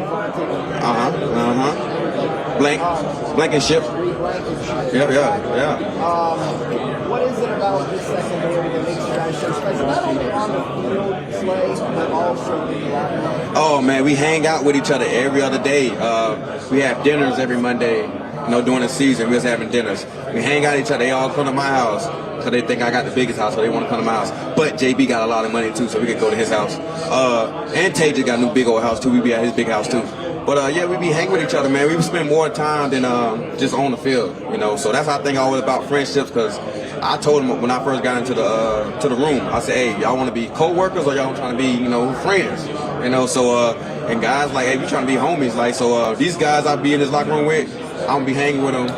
Blankenship. Yeah. What is it about this secondary that makes you guys so special? Not only on the field, Slay, but also in the locker room. Oh man, we hang out with each other every other day. We have dinners every Monday. You know, during the season, we was having dinners. We hang out with each other. They all come to my house because they think I got the biggest house, so they want to come to my house. But JB got a lot of money too, so we could go to his house. And Tay just got a new big old house too. We be at his big house too. But yeah, we be hanging with each other, man. We spend more time than just on the field, you know. So that's how I think always about friendships. Because I told him when I first got into the room, I said, "Hey, y'all want to be co-workers or y'all trying to be, you know, friends?" You know. So and guys like, "Hey, we trying to be homies." Like, so these guys I be in this locker room with, I'm gonna be hanging with them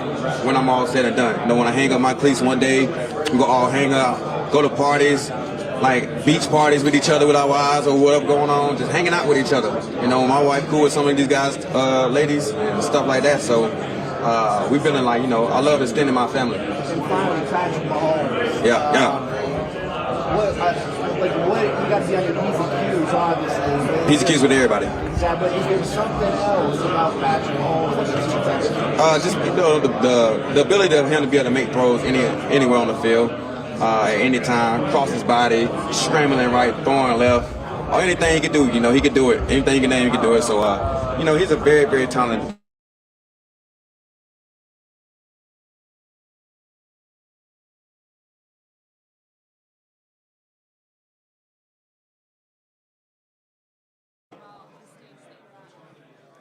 when I'm all said and done. You know, when I hang up my cleats one day, we go all hang out, go to parties. Like beach parties with each other with our wives or whatever going on, just hanging out with each other. You know, my wife cool with some of these guys, ladies, and stuff like that. So we've been in, like, you know, I love extending my family. And finally, Patrick Mahomes. Yeah. What you got to be on your P's and Q's, obviously. P's and Q's with everybody. Yeah, but is there something else about Patrick Mahomes? Just, you know, the ability of him to be able to make throws anywhere on the field. At any time, cross his body, scrambling right, throwing left, or anything he could do, you know, he could do it. Anything you can name, he could do it. So, you know, he's a very, very talented.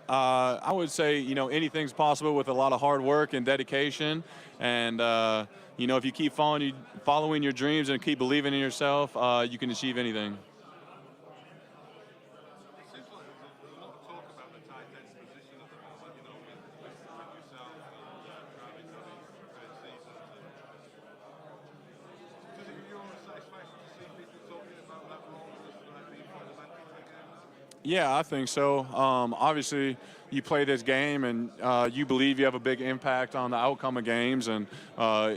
I would say, you know, anything's possible with a lot of hard work and dedication. And, you know, if you keep following your dreams and keep believing in yourself, you can achieve anything. Yeah, I think so. Obviously, you play this game and you believe you have a big impact on the outcome of games, and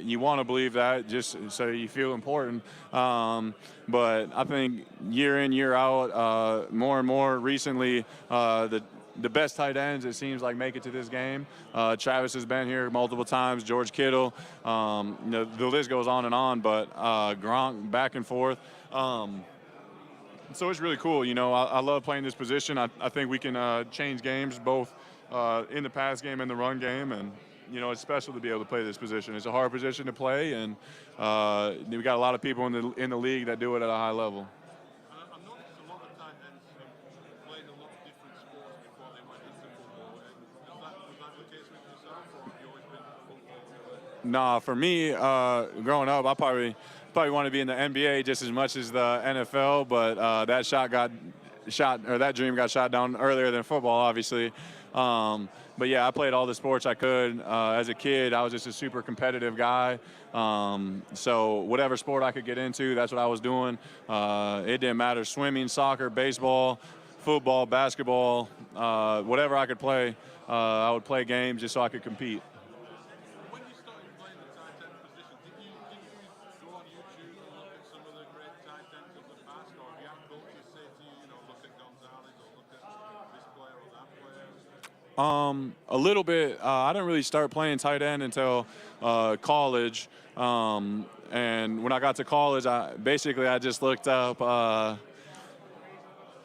you want to believe that just so you feel important. But I think year in, year out, more and more recently, the best tight ends, it seems like, make it to this game. Travis has been here multiple times, George Kittle. The list goes on, but Gronk back and forth. So it's really cool. I love playing this position. I think we can change games both in the pass game and the run game, and it's special to be able to play this position. It's a hard position to play, and we got a lot of people in the league that do it at a high level. Nah, for me, growing up, I probably want to be in the NBA just as much as the NFL, but that dream got shot down earlier than football, obviously. But yeah, I played all the sports I could. As a kid, I was just a super competitive guy. So whatever sport I could get into, that's what I was doing. It didn't matter, swimming, soccer, baseball, football, basketball, whatever I could play, I would play games just so I could compete. A little bit. I didn't really start playing tight end until college. And when I got to college, I just looked up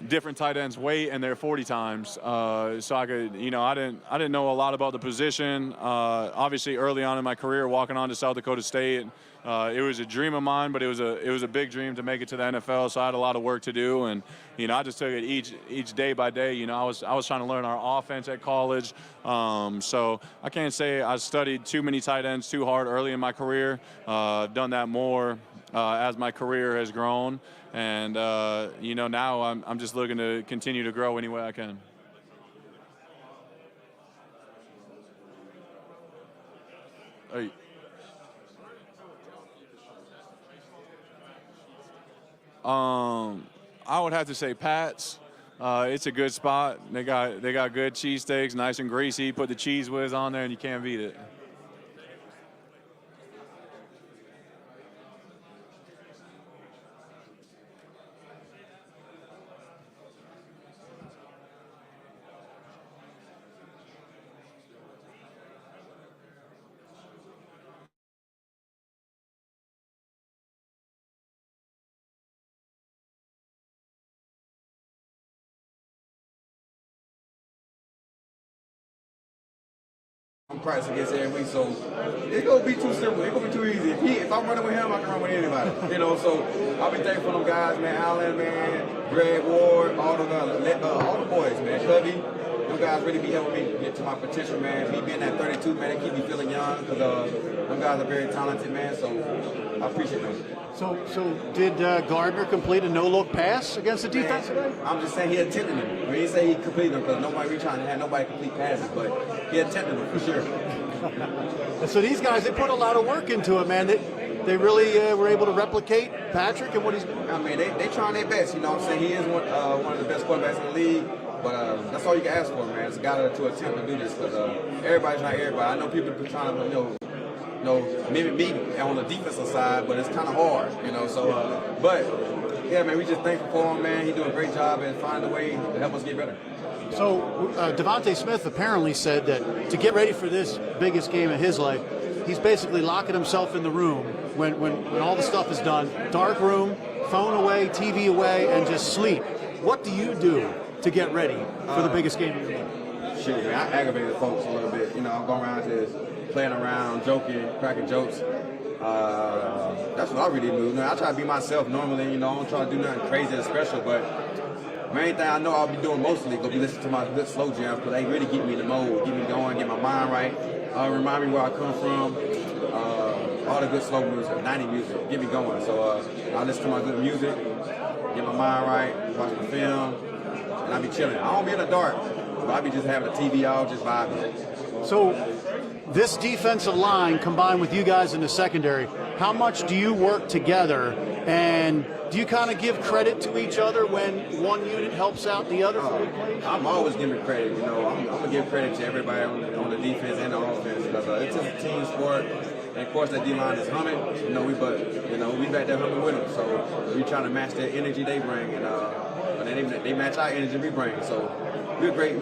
different tight ends' weight and their 40 times. So I could, I didn't know a lot about the position. Obviously, early on in my career, walking on to South Dakota State, it was a dream of mine, but it was a big dream to make it to the NFL. So I had a lot of work to do, and I just took it each day by day. I was trying to learn our offense at college. So I can't say I studied too many tight ends too hard early in my career. I've done that more as my career has grown. And, now I'm just looking to continue to grow any way I can. Hey. I would have to say Pat's. It's a good spot. They got good cheesesteaks, nice and greasy. Put the cheese whiz on there and you can't beat it. Price against every week, so it's gonna be too simple. It's gonna be too easy. If I'm running with him, I can run with anybody. So I'll be thankful for them guys, man. Allen, man, Greg Ward, all the boys, man. Covey, them guys really be helping me get to my potential, man. Me being at 32, man, they keep me feeling young because them guys are very talented, man. So I appreciate them. So did Gardner complete a no-look pass against the defense today? I'm just saying he attempted them. I mean, he say he completed them because we trying to have nobody complete passes, but he attempted them for sure. So these guys, they put a lot of work into it, man. They really were able to replicate Patrick and what he's doing. I mean, they trying their best. You know what I'm saying? He is one of the best quarterbacks in the league. But that's all you can ask for, man. It's a guy to attempt to do this because everybody's not everybody. I know people are trying to, mimic me on the defensive side, but it's kind of hard, So, but yeah, man, we just thankful for him, man. He's doing a great job and finding a way to help us get better. So, Devontae Smith apparently said that to get ready for this biggest game of his life, he's basically locking himself in the room when all the stuff is done. Dark room, phone away, TV away, and just sleep. What do you do to get ready for the biggest game of your life? Shit, man, I aggravated folks a little bit. I'm going around just playing around, joking, cracking jokes. That's what I really do. I try to be myself normally. I don't try to do nothing crazy or special, but main thing I know I'll be doing mostly gonna be listening to my good slow jams because they really get me in the mode, get me going, get my mind right, remind me where I come from. All the good slow music, 90 music, get me going. So I listen to my good music, get my mind right, watch my film, and I be chilling. I don't be in the dark, but I be just having the TV out, just vibing. So this defensive line combined with you guys in the secondary, how much do you work together, and do you kind of give credit to each other when one unit helps out the other? I'm always giving credit. You know, I'm gonna give credit to everybody on the defense and the offense because it's just a team sport. And of course, that D-line is humming. You know, we back there humming with them. So we trying to match their energy they bring, and they match our energy we bring. So we're great.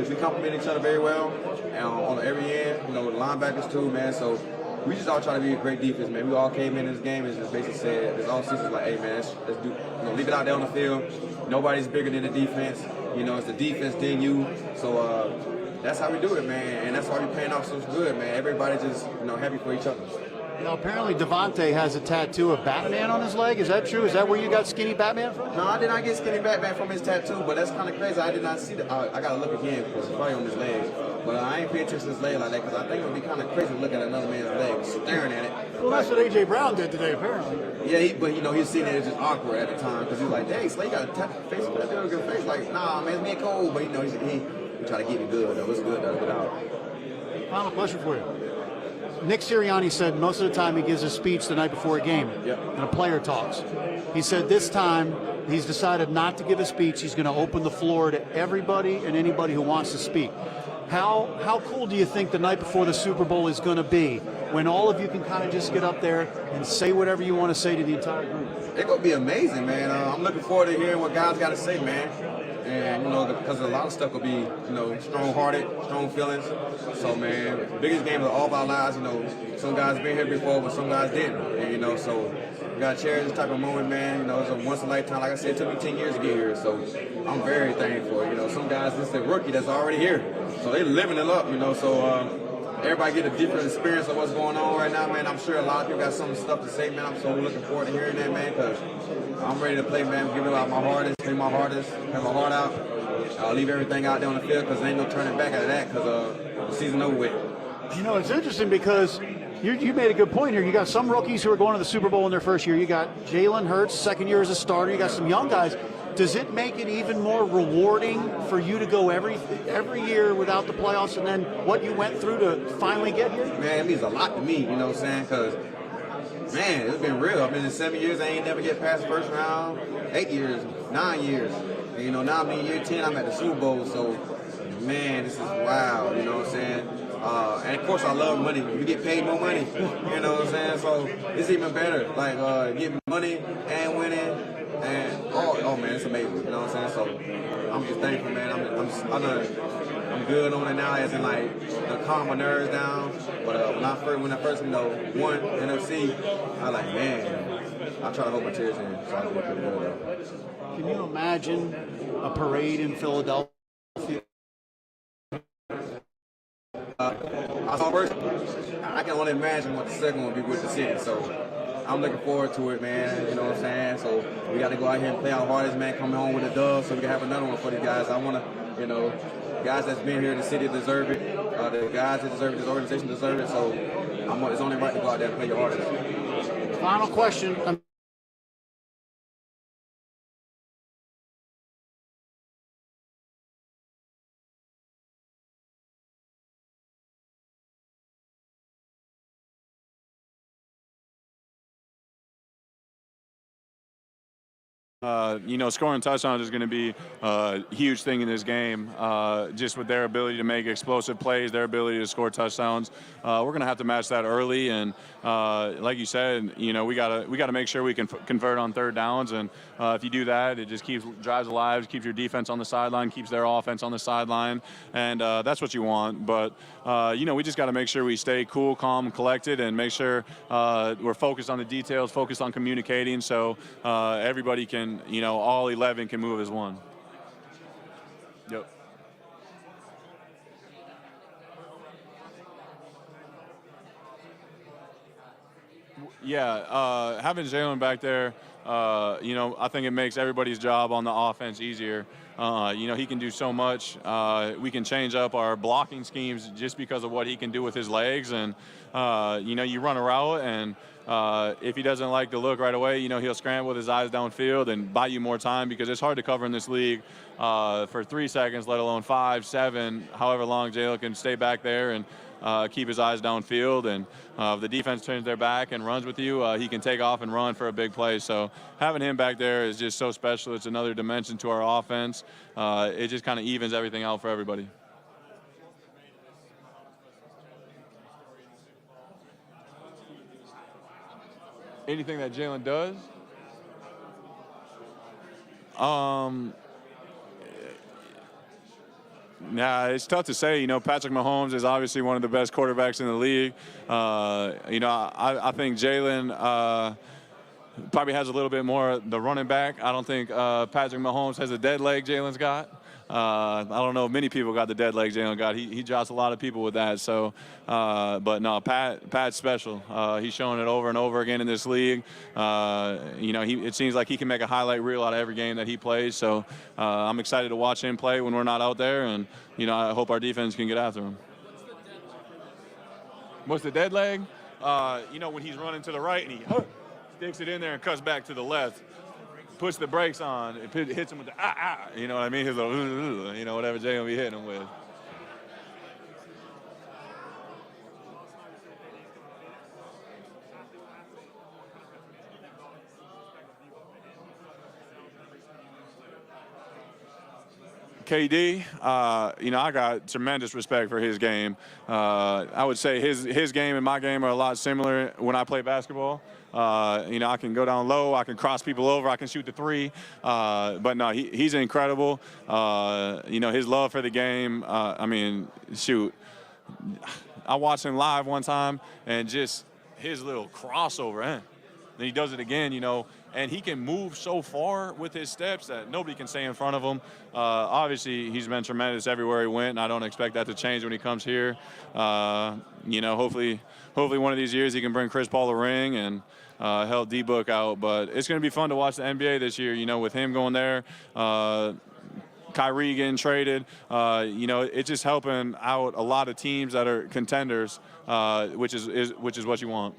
We complement each other very well on every end. You know, the linebackers too, man. So we just all try to be a great defense, man. We all came in this game and just basically said, this all season, like, hey, man, let's do, leave it out there on the field. Nobody's bigger than the defense. You know, it's the defense, then you. So that's how we do it, man. And that's why we're paying off so good, man. Everybody just, happy for each other. You know, apparently Devontae has a tattoo of Batman on his leg. Is that true? Is that where you got Skinny Batman from? No, I did not get Skinny Batman from his tattoo, but that's kind of crazy. I did not see that. I got to look again because it's probably on his leg. But I ain't paying attention to his leg like that because I think it would be kind of crazy to look at another man's leg, staring at it. Well, that's what A.J. Brown did today, apparently. Yeah, but he was seeing it as just awkward at the time because he was like, dang, Slay got a face with that good face. Like, nah, man, it's being cold. But, he try to get me good, though. It's good, though, without. Final question for you. Nick Sirianni said most of the time he gives a speech the night before a game, and a player talks. He said this time he's decided not to give a speech. He's going to open the floor to everybody and anybody who wants to speak. How cool do you think the night before the Super Bowl is going to be when all of you can kind of just get up there and say whatever you want to say to the entire group? It's going to be amazing, man. I'm looking forward to hearing what guys got to say, man. And, because a lot of stuff will be, strong-hearted, strong feelings. So, man, the biggest game of all of our lives, some guys been here before, but some guys didn't. And, so we got to cherish this type of moment, man. It's a once-in-a-lifetime. Like I said, it took me 10 years to get here. So I'm very thankful. Some guys, this is a rookie that's already here. So they're living it up, So everybody get a different experience of what's going on right now, man. I'm sure a lot of people got some stuff to say, man. I'm so looking forward to hearing that, man, because I'm ready to play, man. Give it out my hardest, play my hardest, have my heart out. I'll leave everything out there on the field because there ain't no turning back out of that because the season over with. It's interesting because you made a good point here. You got some rookies who are going to the Super Bowl in their first year. You got Jalen Hurts, second year as a starter. You got some young guys. Does it make it even more rewarding for you to go every year without the playoffs and then what you went through to finally get here? Man, it means a lot to me, you know what I'm saying? Because, man, it's been real. I've been in 7 years. I ain't never get past the first round. 8 years, 9 years. And, now I'm in year 10. I'm at the Super Bowl. So, man, this is wild, you know what I'm saying? And, of course, I love money. We get paid more money, you know what I'm saying? So it's even better, like getting money and winning. And oh man, it's amazing. You know what I'm saying? So I'm just thankful, man. I'm good on it now, as in like to calm my nerves down. But when I first won NFC, I was like, man, I try to hold my tears in. So I can look good. Can you imagine a parade in Philadelphia? I saw first. I can only imagine what the second one will be with the city. So I'm looking forward to it, man. You know what I'm saying? So we got to go out here and play our hardest, man. Come home with a dub so we can have another one for these guys. I want to, guys that's been here in the city deserve it. The guys that deserve it, this organization deserve it. So it's only right to go out there and play your hardest. Final question. Scoring touchdowns is going to be a huge thing in this game. Just with their ability to make explosive plays, their ability to score touchdowns, we're going to have to match that early. And like you said, we gotta make sure we can convert on third downs. And if you do that, it just drives alive, keeps your defense on the sideline, keeps their offense on the sideline, and that's what you want. But we just got to make sure we stay cool, calm, and collected, and make sure we're focused on the details, focused on communicating, so everybody can. All 11 can move as one. Yep. Yeah, having Jalen back there, I think it makes everybody's job on the offense easier. He can do so much. We can change up our blocking schemes just because of what he can do with his legs. And, you run a route, and if he doesn't like the look right away, he'll scramble with his eyes downfield and buy you more time, because it's hard to cover in this league for 3 seconds, let alone 5, 7, however long Jalen can stay back there. And keep his eyes downfield, and if the defense turns their back and runs with you, he can take off and run for a big play. So having him back there is just so special. It's another dimension to our offense. It just kind of evens everything out for everybody. Anything that Jalen does? Nah, it's tough to say. You know, Patrick Mahomes is obviously one of the best quarterbacks in the league. You know, I think Jalen probably has a little bit more the running back. I don't think Patrick Mahomes has a dead leg Jalen's got. I don't know if many people got the dead leg Jalen got. He drops a lot of people with that. So, but no, Pat's special. He's showing it over and over again in this league. You know, it seems like he can make a highlight reel out of every game that he plays. So I'm excited to watch him play when we're not out there. And, you know, I hope our defense can get after him. What's the dead leg? You know, when he's running to the right and he sticks it in there and cuts back to the left. Puts the brakes on, it hits him with the you know what I mean? His little, you know, whatever Jay gonna be hitting him with. KD, you know, I got tremendous respect for his game. I would say his game and my game are a lot similar when I play basketball. You know, I can go down low, I can cross people over, I can shoot the three. But no, he's incredible. You know, his love for the game, I mean, shoot. I watched him live one time and just his little crossover, then he does it again, you know, and he can move so far with his steps that nobody can stay in front of him. Obviously, he's been tremendous everywhere he went, and I don't expect that to change when he comes here. You know, hopefully one of these years he can bring Chris Paul a ring and help D-Book out. But it's going to be fun to watch the NBA this year, you know, with him going there, Kyrie getting traded. You know, it's just helping out a lot of teams that are contenders, which is what you want.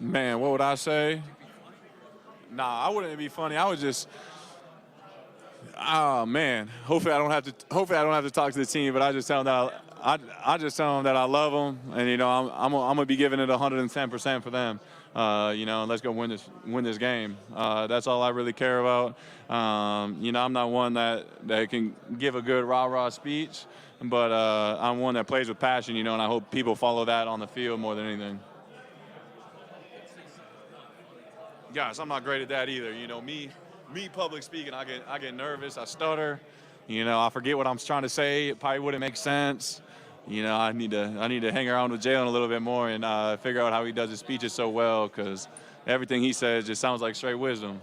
Man, what would I say? Nah, I wouldn't be funny. I would just, oh man. Hopefully I don't have to talk to the team. But I just tell them that I just tell them that I love them, and you know I'm gonna be giving it 110% for them. You know, and let's go win this game. That's all I really care about. You know, I'm not one that can give a good rah-rah speech, but I'm one that plays with passion. You know, and I hope people follow that on the field more than anything. Guys, I'm not great at that either. You know, me public speaking, I get nervous, I stutter. You know, I forget what I'm trying to say. It probably wouldn't make sense. You know, I need to hang around with Jalen a little bit more and figure out how he does his speeches so well, because everything he says just sounds like straight wisdom.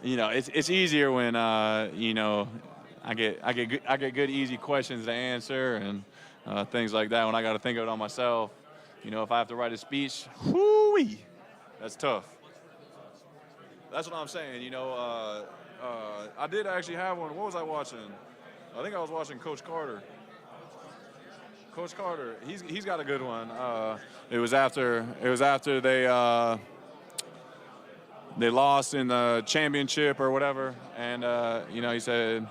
You know, it's easier when you know, I get good easy questions to answer and things like that when I got to think of it on myself. You know, if I have to write a speech, whoo-wee. That's tough. That's what I'm saying. You know, I did actually have one. What was I watching? I think I was watching Coach Carter. Coach Carter, he's got a good one. It was after they lost in the championship or whatever, and you know, he said,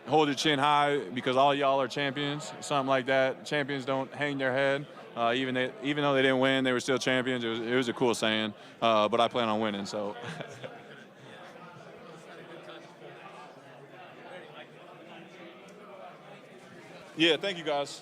"Hold your chin high because all y'all are champions." Something like that. Champions don't hang their head. Even though they didn't win, they were still champions. It was a cool saying, but I plan on winning, so. Yeah, thank you guys.